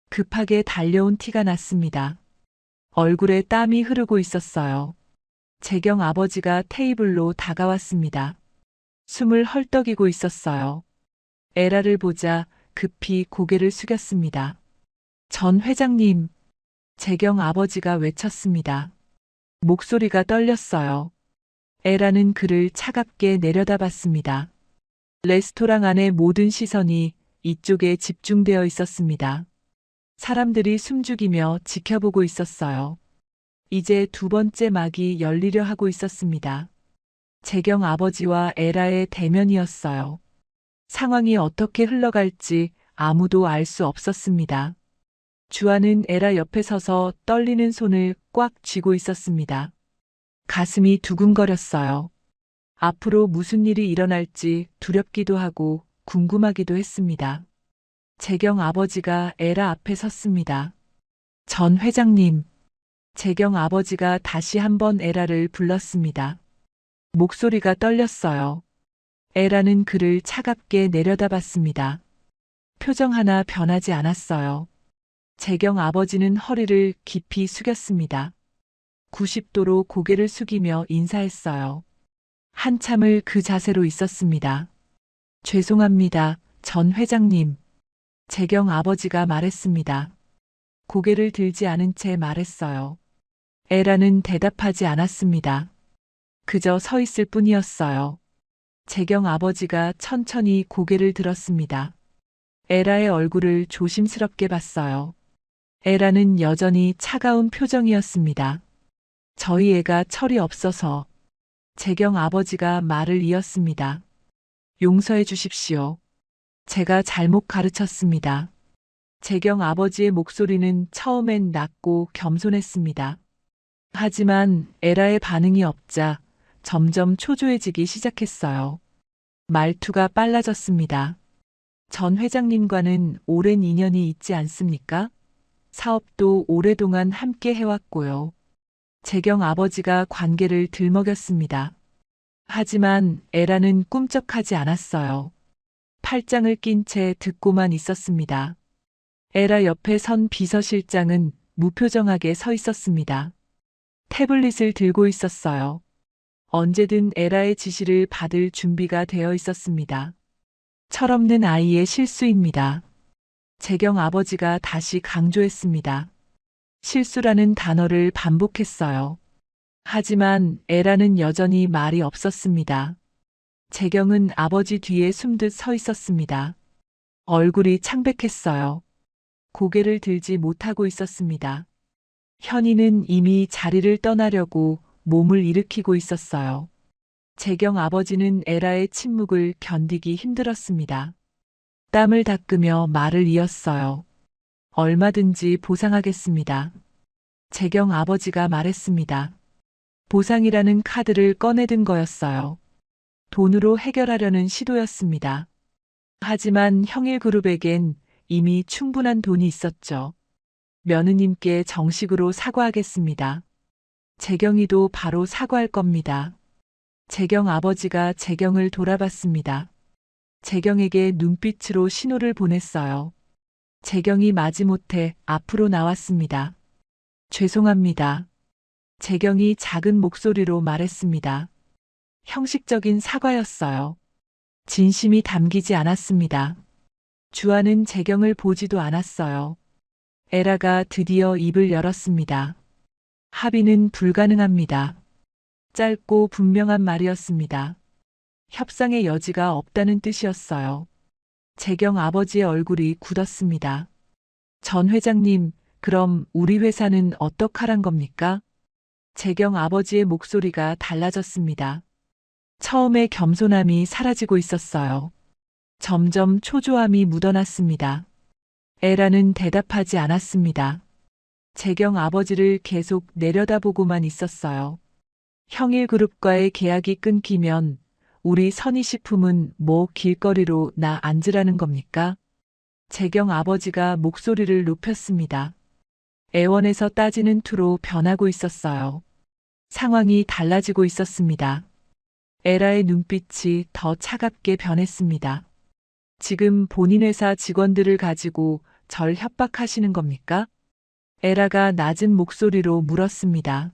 S3: 급하게 달려온 티가 났습니다. 얼굴에 땀이 흐르고 있었어요. 재경 아버지가 테이블로 다가왔습니다. 숨을 헐떡이고 있었어요. 에라를 보자 급히 고개를 숙였습니다. 전 회장님, 재경 아버지가 외쳤습니다. 목소리가 떨렸어요. 에라는 그를 차갑게 내려다봤습니다. 레스토랑 안의 모든 시선이 이쪽에 집중되어 있었습니다. 사람들이 숨죽이며 지켜보고 있었어요. 이제 두 번째 막이 열리려 하고 있었습니다. 재경 아버지와 에라의 대면이었어요. 상황이 어떻게 흘러갈지 아무도 알 수 없었습니다. 주아는 에라 옆에 서서 떨리는 손을 꽉 쥐고 있었습니다. 가슴이 두근거렸어요. 앞으로 무슨 일이 일어날지 두렵기도 하고 궁금하기도 했습니다. 재경 아버지가 에라 앞에 섰습니다. 전 회장님. 재경 아버지가 다시 한번 에라를 불렀습니다. 목소리가 떨렸어요. 에라는 그를 차갑게 내려다봤습니다. 표정 하나 변하지 않았어요. 재경 아버지는 허리를 깊이 숙였습니다. 90도로 고개를 숙이며 인사했어요. 한참을 그 자세로 있었습니다. 죄송합니다, 전 회장님. 재경 아버지가 말했습니다. 고개를 들지 않은 채 말했어요. 에라는 대답하지 않았습니다. 그저 서 있을 뿐이었어요. 재경 아버지가 천천히 고개를 들었습니다. 에라의 얼굴을 조심스럽게 봤어요. 에라는 여전히 차가운 표정이었습니다. 저희 애가 철이 없어서. 재경 아버지가 말을 이었습니다. 용서해 주십시오. 제가 잘못 가르쳤습니다. 재경 아버지의 목소리는 처음엔 낮고 겸손했습니다. 하지만 에라의 반응이 없자 점점 초조해지기 시작했어요. 말투가 빨라졌습니다. 전 회장님과는 오랜 인연이 있지 않습니까? 사업도 오랫동안 함께 해왔고요. 재경 아버지가 관계를 들먹였습니다. 하지만 에라는 꿈쩍하지 않았어요. 팔짱을 낀 채 듣고만 있었습니다. 에라 옆에 선 비서실장은 무표정하게 서 있었습니다. 태블릿을 들고 있었어요. 언제든 에라의 지시를 받을 준비가 되어 있었습니다. 철없는 아이의 실수입니다. 재경 아버지가 다시 강조했습니다. 실수라는 단어를 반복했어요. 하지만 에라는 여전히 말이 없었습니다. 재경은 아버지 뒤에 숨듯 서 있었습니다. 얼굴이 창백했어요. 고개를 들지 못하고 있었습니다. 현이는 이미 자리를 떠나려고 몸을 일으키고 있었어요. 재경 아버지는 에라의 침묵을 견디기 힘들었습니다. 땀을 닦으며 말을 이었어요. 얼마든지 보상하겠습니다. 재경 아버지가 말했습니다. 보상이라는 카드를 꺼내든 거였어요. 돈으로 해결하려는 시도였습니다. 하지만 형일그룹에겐 이미 충분한 돈이 있었죠. 며느님께 정식으로 사과하겠습니다. 재경이도 바로 사과할 겁니다. 재경 아버지가 재경을 돌아봤습니다. 재경에게 눈빛으로 신호를 보냈어요. 재경이 마지못해 앞으로 나왔습니다. 죄송합니다. 재경이 작은 목소리로 말했습니다. 형식적인 사과였어요. 진심이 담기지 않았습니다. 주아는 재경을 보지도 않았어요. 에라가 드디어 입을 열었습니다. 합의는 불가능합니다. 짧고 분명한 말이었습니다. 협상의 여지가 없다는 뜻이었어요. 재경 아버지의 얼굴이 굳었습니다. 전 회장님, 그럼 우리 회사는 어떡하란 겁니까? 재경 아버지의 목소리가 달라졌습니다. 처음의 겸손함이 사라지고 있었어요. 점점 초조함이 묻어났습니다. 에라는 대답하지 않았습니다. 재경 아버지를 계속 내려다보고만 있었어요. 형일그룹과의 계약이 끊기면 우리 선희식품은 뭐 길거리로 나 앉으라는 겁니까? 재경 아버지가 목소리를 높였습니다. 애원에서 따지는 투로 변하고 있었어요. 상황이 달라지고 있었습니다. 에라의 눈빛이 더 차갑게 변했습니다. 지금 본인 회사 직원들을 가지고 절 협박하시는 겁니까? 에라가 낮은 목소리로 물었습니다.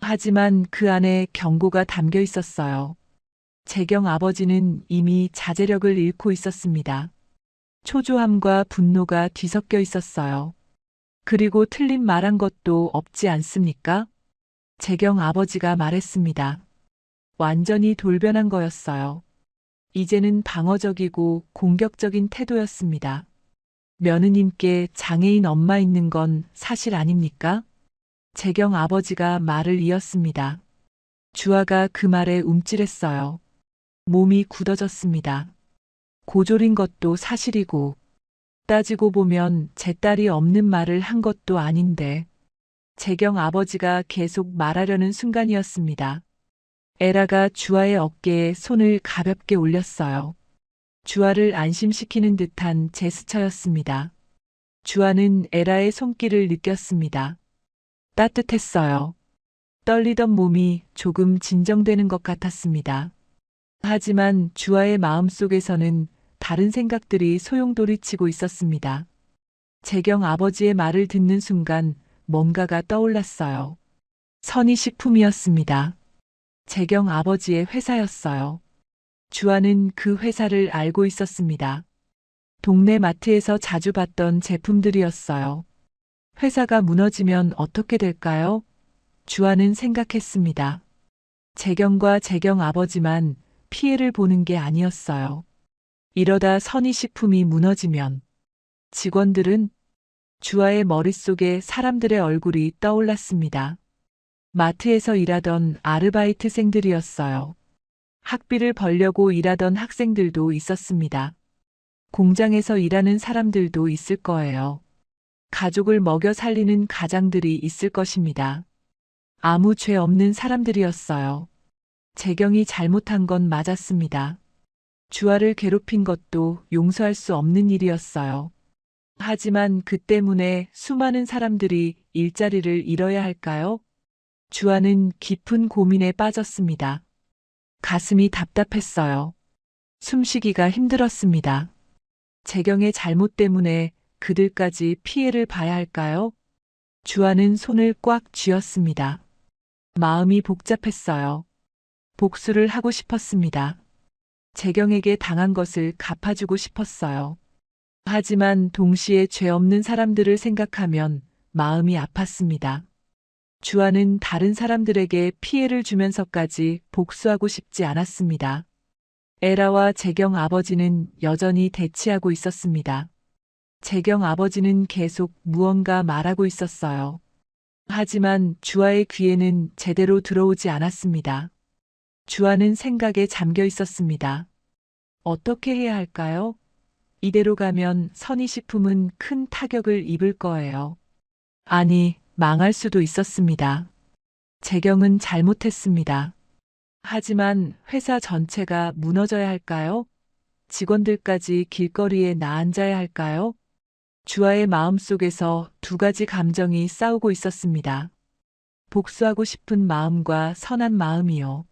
S3: 하지만 그 안에 경고가 담겨 있었어요. 재경 아버지는 이미 자제력을 잃고 있었습니다. 초조함과 분노가 뒤섞여 있었어요. 그리고 틀린 말한 것도 없지 않습니까? 재경 아버지가 말했습니다. 완전히 돌변한 거였어요. 이제는 방어적이고 공격적인 태도였습니다. 며느님께 장애인 엄마 있는 건 사실 아닙니까? 재경 아버지가 말을 이었습니다. 주아가 그 말에 움찔했어요. 몸이 굳어졌습니다. 고졸인 것도 사실이고, 따지고 보면 제 딸이 없는 말을 한 것도 아닌데, 재경 아버지가 계속 말하려는 순간이었습니다. 에라가 주아의 어깨에 손을 가볍게 올렸어요. 주아를 안심시키는 듯한 제스처였습니다. 주아는 에라의 손길을 느꼈습니다. 따뜻했어요. 떨리던 몸이 조금 진정되는 것 같았습니다. 하지만 주아의 마음속에서는 다른 생각들이 소용돌이치고 있었습니다. 재경 아버지의 말을 듣는 순간 뭔가가 떠올랐어요. 선희식품이었습니다. 재경 아버지의 회사였어요. 주아는 그 회사를 알고 있었습니다. 동네 마트에서 자주 봤던 제품들이었어요. 회사가 무너지면 어떻게 될까요? 주아는 생각했습니다. 재경과 재경 아버지만 피해를 보는 게 아니었어요. 이러다 선희식품이 무너지면 직원들은 주아의 머릿속에 사람들의 얼굴이 떠올랐습니다. 마트에서 일하던 아르바이트생들이었어요. 학비를 벌려고 일하던 학생들도 있었습니다. 공장에서 일하는 사람들도 있을 거예요. 가족을 먹여 살리는 가장들이 있을 것입니다. 아무 죄 없는 사람들이었어요. 재경이 잘못한 건 맞았습니다. 주아를 괴롭힌 것도 용서할 수 없는 일이었어요. 하지만 그 때문에 수많은 사람들이 일자리를 잃어야 할까요? 주아는 깊은 고민에 빠졌습니다. 가슴이 답답했어요. 숨쉬기가 힘들었습니다. 재경의 잘못 때문에 그들까지 피해를 봐야 할까요? 주아는 손을 꽉 쥐었습니다. 마음이 복잡했어요. 복수를 하고 싶었습니다. 재경에게 당한 것을 갚아주고 싶었어요. 하지만 동시에 죄 없는 사람들을 생각하면 마음이 아팠습니다. 주아는 다른 사람들에게 피해를 주면서까지 복수하고 싶지 않았습니다. 에라와 재경 아버지는 여전히 대치하고 있었습니다. 재경 아버지는 계속 무언가 말하고 있었어요. 하지만 주아의 귀에는 제대로 들어오지 않았습니다. 주아는 생각에 잠겨 있었습니다. 어떻게 해야 할까요? 이대로 가면 선희식품은 큰 타격을 입을 거예요. 아니, 망할 수도 있었습니다. 재경은 잘못했습니다. 하지만 회사 전체가 무너져야 할까요? 직원들까지 길거리에 나앉아야 할까요? 주아의 마음속에서 두 가지 감정이 싸우고 있었습니다. 복수하고 싶은 마음과 선한 마음이요.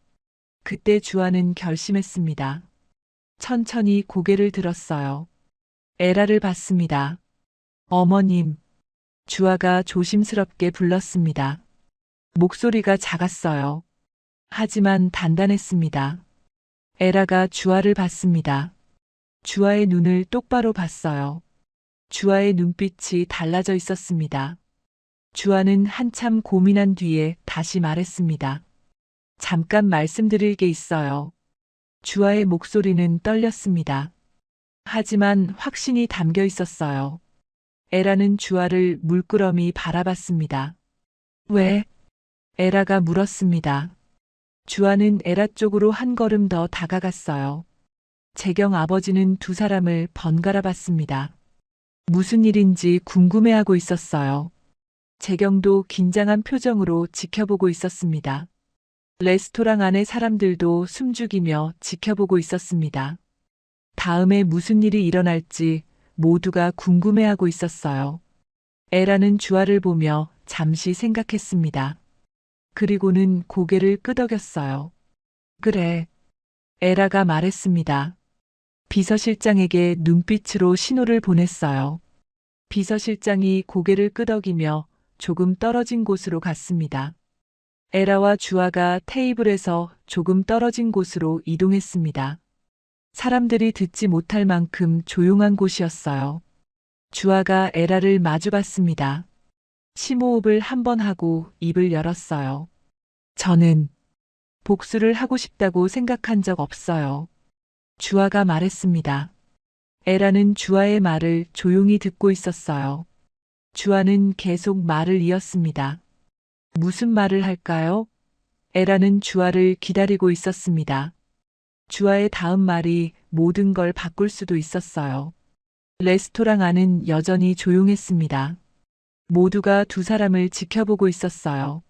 S3: 그때 주아는 결심했습니다. 천천히 고개를 들었어요. 에라를 봤습니다. 어머님. 주아가 조심스럽게 불렀습니다. 목소리가 작았어요. 하지만 단단했습니다. 에라가 주아를 봤습니다. 주아의 눈을 똑바로 봤어요. 주아의 눈빛이 달라져 있었습니다. 주아는 한참 고민한 뒤에 다시 말했습니다. 잠깐 말씀드릴 게 있어요. 주아의 목소리는 떨렸습니다. 하지만 확신이 담겨 있었어요. 에라는 주아를 물끄러미 바라봤습니다. 왜? 에라가 물었습니다. 주아는 에라 쪽으로 한 걸음 더 다가갔어요. 재경 아버지는 두 사람을 번갈아 봤습니다. 무슨 일인지 궁금해하고 있었어요. 재경도 긴장한 표정으로 지켜보고 있었습니다. 레스토랑 안의 사람들도 숨죽이며 지켜보고 있었습니다. 다음에 무슨 일이 일어날지 모두가 궁금해하고 있었어요. 에라는 주아를 보며 잠시 생각했습니다. 그리고는 고개를 끄덕였어요. 그래. 에라가 말했습니다. 비서실장에게 눈빛으로 신호를 보냈어요. 비서실장이 고개를 끄덕이며 조금 떨어진 곳으로 갔습니다. 에라와 주아가 테이블에서 조금 떨어진 곳으로 이동했습니다. 사람들이 듣지 못할 만큼 조용한 곳이었어요. 주아가 에라를 마주봤습니다. 심호흡을 한 번 하고 입을 열었어요. 저는 복수를 하고 싶다고 생각한 적 없어요. 주아가 말했습니다. 에라는 주아의 말을 조용히 듣고 있었어요. 주아는 계속 말을 이었습니다. 무슨 말을 할까요? 에라는 주아를 기다리고 있었습니다. 주아의 다음 말이 모든 걸 바꿀 수도 있었어요. 레스토랑 안은 여전히 조용했습니다. 모두가 두 사람을 지켜보고 있었어요.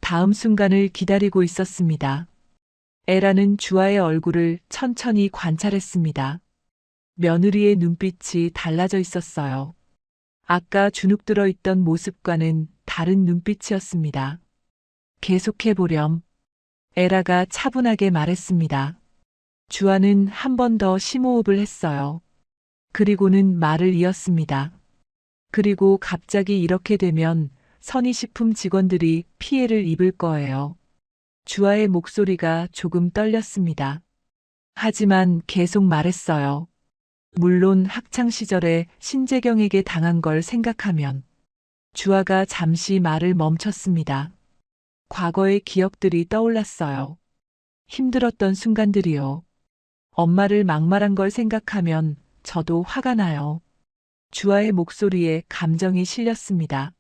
S3: 다음 순간을 기다리고 있었습니다. 에라는 주아의 얼굴을 천천히 관찰했습니다. 며느리의 눈빛이 달라져 있었어요. 아까 주눅 들어 있던 모습과는 다른 눈빛이었습니다. 계속해 보렴. 에라가 차분하게 말했습니다. 주아는 한 번 더 심호흡을 했어요. 그리고는 말을 이었습니다. 그리고 갑자기 이렇게 되면 선희식품 직원들이 피해를 입을 거예요. 주아의 목소리가 조금 떨렸습니다. 하지만 계속 말했어요. 물론 학창시절에 신재경에게 당한 걸 생각하면. 주아가 잠시 말을 멈췄습니다. 과거의 기억들이 떠올랐어요. 힘들었던 순간들이요. 엄마를 막말한 걸 생각하면 저도 화가 나요. 주아의 목소리에 감정이 실렸습니다.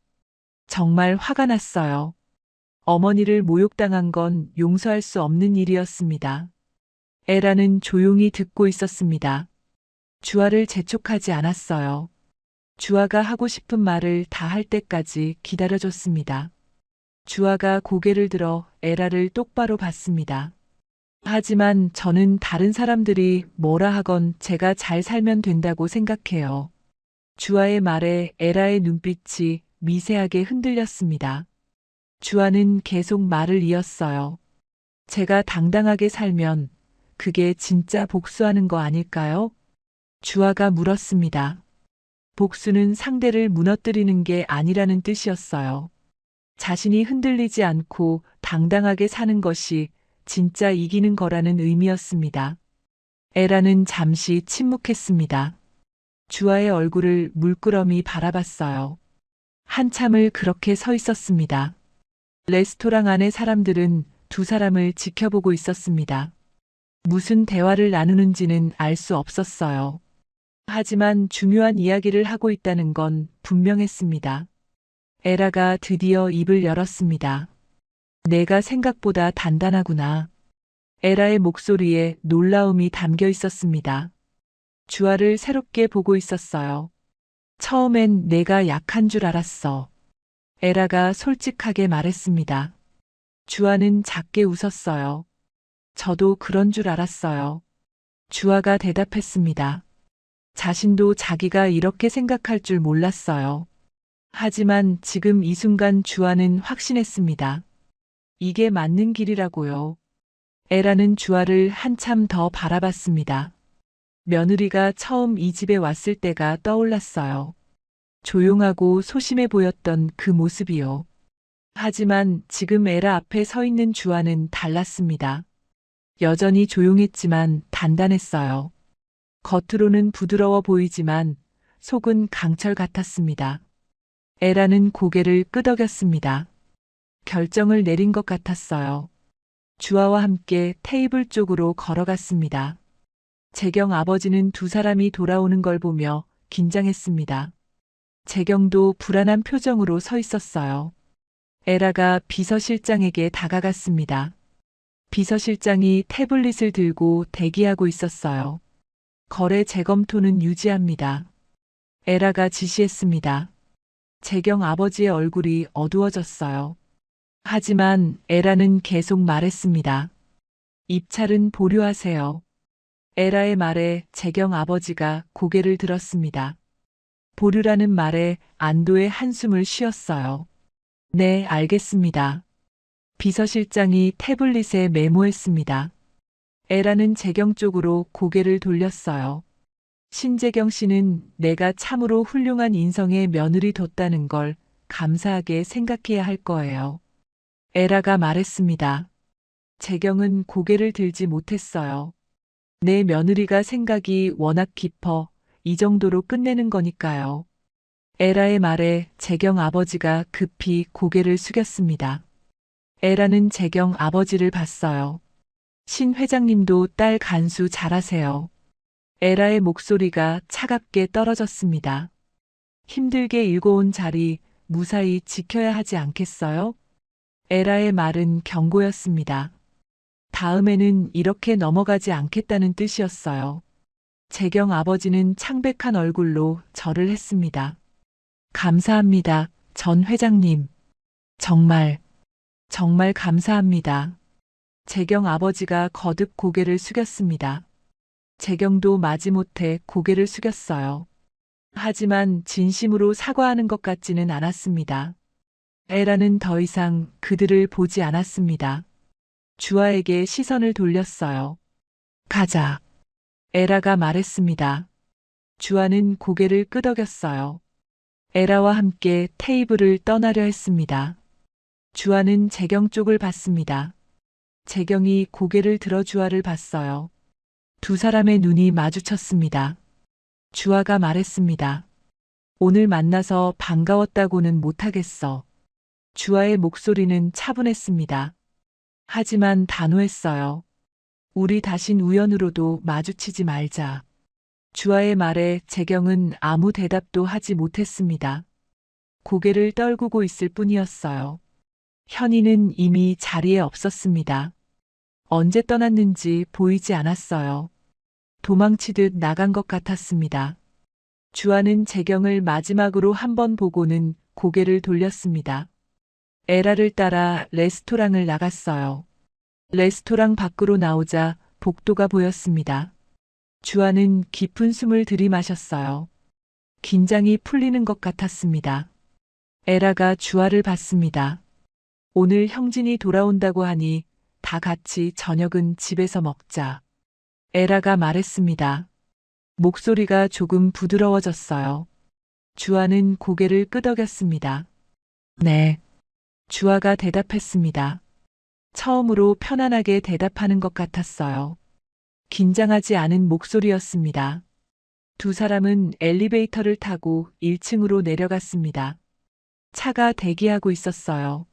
S3: 정말 화가 났어요. 어머니를 모욕당한 건 용서할 수 없는 일이었습니다. 에라는 조용히 듣고 있었습니다. 주아를 재촉하지 않았어요. 주아가 하고 싶은 말을 다 할 때까지 기다려줬습니다. 주아가 고개를 들어 에라를 똑바로 봤습니다. 하지만 저는 다른 사람들이 뭐라 하건 제가 잘 살면 된다고 생각해요. 주아의 말에 에라의 눈빛이 미세하게 흔들렸습니다. 주아는 계속 말을 이었어요. 제가 당당하게 살면 그게 진짜 복수하는 거 아닐까요? 주아가 물었습니다. 복수는 상대를 무너뜨리는 게 아니라는 뜻이었어요. 자신이 흔들리지 않고 당당하게 사는 것이 진짜 이기는 거라는 의미였습니다. 에라는 잠시 침묵했습니다. 주아의 얼굴을 물끄러미 바라봤어요. 한참을 그렇게 서 있었습니다. 레스토랑 안의 사람들은 두 사람을 지켜보고 있었습니다. 무슨 대화를 나누는지는 알 수 없었어요. 하지만 중요한 이야기를 하고 있다는 건 분명했습니다. 에라가 드디어 입을 열었습니다. 내가 생각보다 단단하구나. 에라의 목소리에 놀라움이 담겨 있었습니다. 주아를 새롭게 보고 있었어요. 처음엔 내가 약한 줄 알았어. 에라가 솔직하게 말했습니다. 주아는 작게 웃었어요. 저도 그런 줄 알았어요. 주아가 대답했습니다. 자신도 자기가 이렇게 생각할 줄 몰랐어요. 하지만 지금 이 순간 주아는 확신했습니다. 이게 맞는 길이라고요. 에라는 주아를 한참 더 바라봤습니다. 며느리가 처음 이 집에 왔을 때가 떠올랐어요. 조용하고 소심해 보였던 그 모습이요. 하지만 지금 에라 앞에 서 있는 주아는 달랐습니다. 여전히 조용했지만 단단했어요. 겉으로는 부드러워 보이지만 속은 강철 같았습니다. 에라는 고개를 끄덕였습니다. 결정을 내린 것 같았어요. 주아와 함께 테이블 쪽으로 걸어갔습니다. 재경 아버지는 두 사람이 돌아오는 걸 보며 긴장했습니다. 재경도 불안한 표정으로 서 있었어요. 에라가 비서실장에게 다가갔습니다. 비서실장이 태블릿을 들고 대기하고 있었어요. 거래 재검토는 유지합니다. 에라가 지시했습니다. 재경 아버지의 얼굴이 어두워졌어요. 하지만 에라는 계속 말했습니다. 입찰은 보류하세요. 에라의 말에 재경 아버지가 고개를 들었습니다. 보류라는 말에 안도의 한숨을 쉬었어요. 네, 알겠습니다. 비서실장이 태블릿에 메모했습니다. 에라는 재경 쪽으로 고개를 돌렸어요. 신재경 씨는 내가 참으로 훌륭한 인성의 며느리 뒀다는 걸 감사하게 생각해야 할 거예요. 에라가 말했습니다. 재경은 고개를 들지 못했어요. 내 며느리가 생각이 워낙 깊어 이 정도로 끝내는 거니까요. 에라의 말에 재경 아버지가 급히 고개를 숙였습니다. 에라는 재경 아버지를 봤어요. 신 회장님도 딸 간수 잘하세요. 에라의 목소리가 차갑게 떨어졌습니다. 힘들게 일궈온 자리 무사히 지켜야 하지 않겠어요? 에라의 말은 경고였습니다. 다음에는 이렇게 넘어가지 않겠다는 뜻이었어요. 재경 아버지는 창백한 얼굴로 절을 했습니다. 감사합니다, 전 회장님. 정말 감사합니다. 재경 아버지가 거듭 고개를 숙였습니다. 재경도 마지못해 고개를 숙였어요. 하지만 진심으로 사과하는 것 같지는 않았습니다. 에라는 더 이상 그들을 보지 않았습니다. 주아에게 시선을 돌렸어요. 가자. 에라가 말했습니다. 주아는 고개를 끄덕였어요. 에라와 함께 테이블을 떠나려 했습니다. 주아는 재경 쪽을 봤습니다. 재경이 고개를 들어 주아를 봤어요. 두 사람의 눈이 마주쳤습니다. 주아가 말했습니다. 오늘 만나서 반가웠다고는 못하겠어. 주아의 목소리는 차분했습니다. 하지만 단호했어요. 우리 다신 우연으로도 마주치지 말자. 주아의 말에 재경은 아무 대답도 하지 못했습니다. 고개를 떨구고 있을 뿐이었어요. 현이는 이미 자리에 없었습니다. 언제 떠났는지 보이지 않았어요. 도망치듯 나간 것 같았습니다. 주아는 재경을 마지막으로 한 번 보고는 고개를 돌렸습니다. 에라를 따라 레스토랑을 나갔어요. 레스토랑 밖으로 나오자 복도가 보였습니다. 주아는 깊은 숨을 들이마셨어요. 긴장이 풀리는 것 같았습니다. 에라가 주아를 봤습니다. 오늘 형진이 돌아온다고 하니 다 같이 저녁은 집에서 먹자. 에라가 말했습니다. 목소리가 조금 부드러워졌어요. 주아는 고개를 끄덕였습니다. 네. 주아가 대답했습니다. 처음으로 편안하게 대답하는 것 같았어요. 긴장하지 않은 목소리였습니다. 두 사람은 엘리베이터를 타고 1층으로 내려갔습니다. 차가 대기하고 있었어요.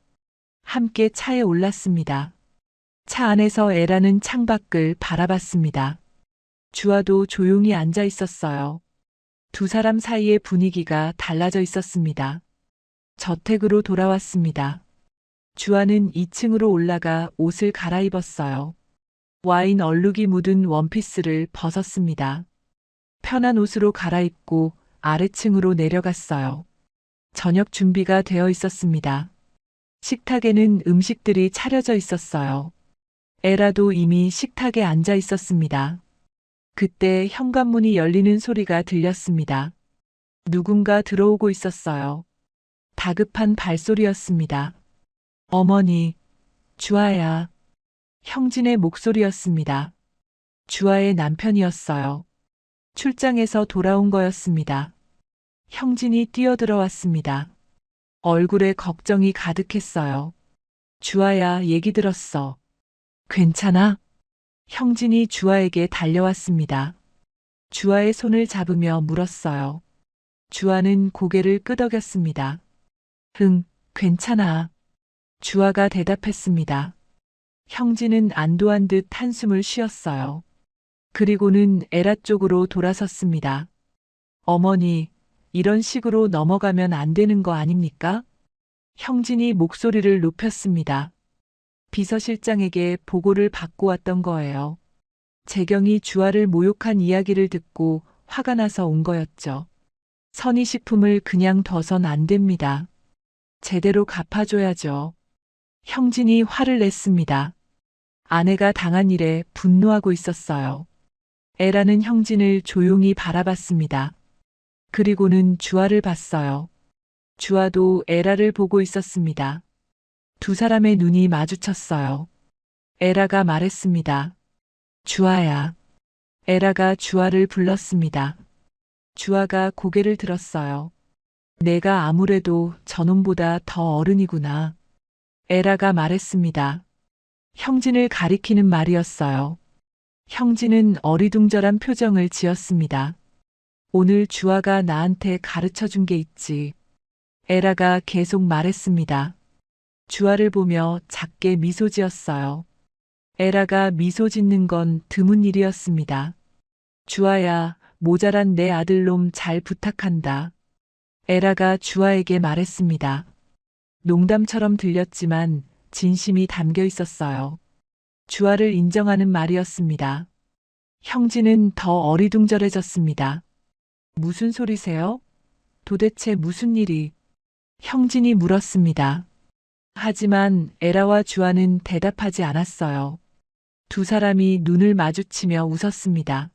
S3: 함께 차에 올랐습니다. 차 안에서 에라는 창밖을 바라봤습니다. 주아도 조용히 앉아 있었어요. 두 사람 사이의 분위기가 달라져 있었습니다. 저택으로 돌아왔습니다. 주아는 2층으로 올라가 옷을 갈아입었어요. 와인 얼룩이 묻은 원피스를 벗었습니다. 편한 옷으로 갈아입고 아래층으로 내려갔어요. 저녁 준비가 되어 있었습니다. 식탁에는 음식들이 차려져 있었어요. 에라도 이미 식탁에 앉아 있었습니다. 그때 현관문이 열리는 소리가 들렸습니다. 누군가 들어오고 있었어요. 다급한 발소리였습니다. 어머니, 주아야. 형진의 목소리였습니다. 주아의 남편이었어요. 출장에서 돌아온 거였습니다. 형진이 뛰어들어왔습니다. 얼굴에 걱정이 가득했어요. 주아야, 얘기 들었어. 괜찮아? 형진이 주아에게 달려왔습니다. 주아의 손을 잡으며 물었어요. 주아는 고개를 끄덕였습니다. 응, 괜찮아. 주아가 대답했습니다. 형진은 안도한 듯 한숨을 쉬었어요. 그리고는 에라 쪽으로 돌아섰습니다. 어머니, 이런 식으로 넘어가면 안 되는 거 아닙니까? 형진이 목소리를 높였습니다. 비서실장에게 보고를 받고 왔던 거예요. 재경이 주아를 모욕한 이야기를 듣고 화가 나서 온 거였죠. 선희식품을 그냥 둬선 안 됩니다. 제대로 갚아줘야죠. 형진이 화를 냈습니다. 아내가 당한 일에 분노하고 있었어요. 에라는 형진을 조용히 바라봤습니다. 그리고는 주아를 봤어요. 주아도 에라를 보고 있었습니다. 두 사람의 눈이 마주쳤어요. 에라가 말했습니다. 주아야. 에라가 주아를 불렀습니다. 주아가 고개를 들었어요. 내가 아무래도 저놈보다 더 어른이구나. 에라가 말했습니다. 형진을 가리키는 말이었어요. 형진은 어리둥절한 표정을 지었습니다. 오늘 주아가 나한테 가르쳐 준 게 있지. 에라가 계속 말했습니다. 주아를 보며 작게 미소 지었어요. 에라가 미소 짓는 건 드문 일이었습니다. 주아야, 모자란 내 아들놈 잘 부탁한다. 에라가 주아에게 말했습니다. 농담처럼 들렸지만 진심이 담겨 있었어요. 주아를 인정하는 말이었습니다. 형진은 더 어리둥절해졌습니다. 무슨 소리세요? 도대체 무슨 일이? 형진이 물었습니다. 하지만 에라와 주아는 대답하지 않았어요. 두 사람이 눈을 마주치며 웃었습니다.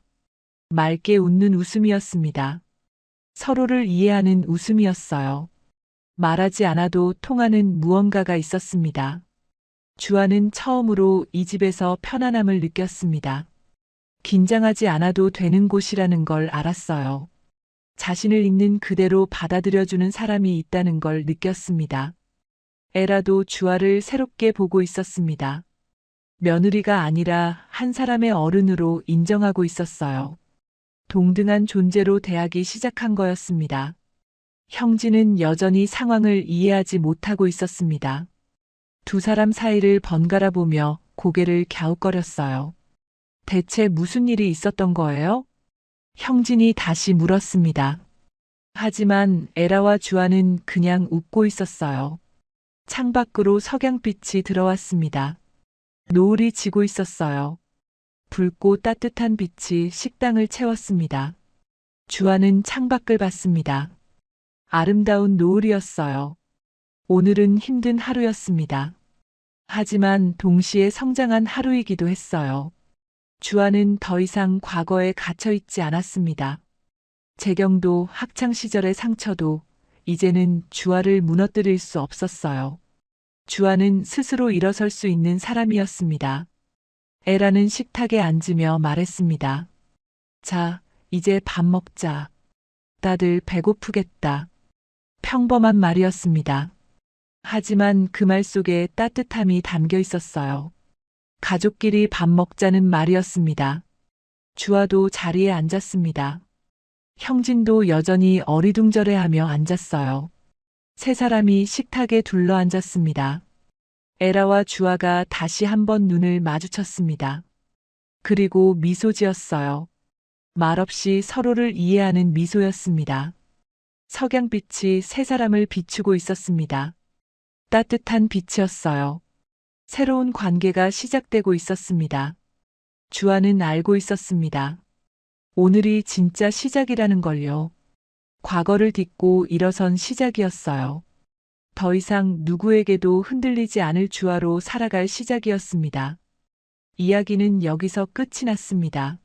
S3: 맑게 웃는 웃음이었습니다. 서로를 이해하는 웃음이었어요. 말하지 않아도 통하는 무언가가 있었습니다. 주아는 처음으로 이 집에서 편안함을 느꼈습니다. 긴장하지 않아도 되는 곳이라는 걸 알았어요. 자신을 있는 그대로 받아들여주는 사람이 있다는 걸 느꼈습니다. 에라도 주아를 새롭게 보고 있었습니다. 며느리가 아니라 한 사람의 어른으로 인정하고 있었어요. 동등한 존재로 대하기 시작한 거였습니다. 형진은 여전히 상황을 이해하지 못하고 있었습니다. 두 사람 사이를 번갈아 보며 고개를 갸웃거렸어요. 대체 무슨 일이 있었던 거예요? 형진이 다시 물었습니다. 하지만 에라와 주아는 그냥 웃고 있었어요. 창밖으로 석양빛이 들어왔습니다. 노을이 지고 있었어요. 붉고 따뜻한 빛이 식당을 채웠습니다. 주아는 창밖을 봤습니다. 아름다운 노을이었어요. 오늘은 힘든 하루였습니다. 하지만 동시에 성장한 하루이기도 했어요. 주아는 더 이상 과거에 갇혀 있지 않았습니다. 재경도 학창 시절의 상처도 이제는 주아를 무너뜨릴 수 없었어요. 주아는 스스로 일어설 수 있는 사람이었습니다. 에라는 식탁에 앉으며 말했습니다. 자, 이제 밥 먹자. 다들 배고프겠다. 평범한 말이었습니다. 하지만 그 말 속에 따뜻함이 담겨 있었어요. 가족끼리 밥 먹자는 말이었습니다. 주아도 자리에 앉았습니다. 형진도 여전히 어리둥절해하며 앉았어요. 세 사람이 식탁에 둘러앉았습니다. 에라와 주아가 다시 한번 눈을 마주쳤습니다. 그리고 미소 지었어요. 말없이 서로를 이해하는 미소였습니다. 석양빛이 세 사람을 비추고 있었습니다. 따뜻한 빛이었어요. 새로운 관계가 시작되고 있었습니다. 주아는 알고 있었습니다. 오늘이 진짜 시작이라는 걸요. 과거를 딛고 일어선 시작이었어요. 더 이상 누구에게도 흔들리지 않을 주아로 살아갈 시작이었습니다. 이야기는 여기서 끝이 났습니다.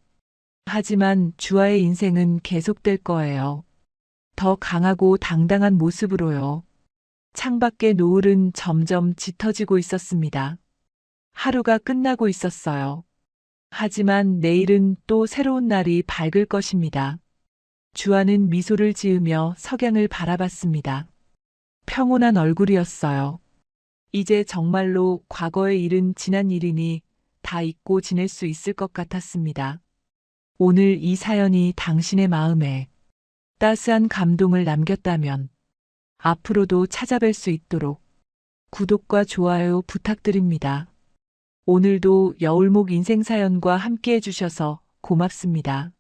S3: 하지만 주아의 인생은 계속될 거예요. 더 강하고 당당한 모습으로요. 창밖의 노을은 점점 짙어지고 있었습니다. 하루가 끝나고 있었어요. 하지만 내일은 또 새로운 날이 밝을 것입니다. 주아는 미소를 지으며 석양을 바라봤습니다. 평온한 얼굴이었어요. 이제 정말로 과거의 일은 지난 일이니 다 잊고 지낼 수 있을 것 같았습니다. 오늘 이 사연이 당신의 마음에 따스한 감동을 남겼다면 앞으로도 찾아뵐 수 있도록 구독과 좋아요 부탁드립니다. 오늘도 여울목 인생사연과 함께 해주셔서 고맙습니다.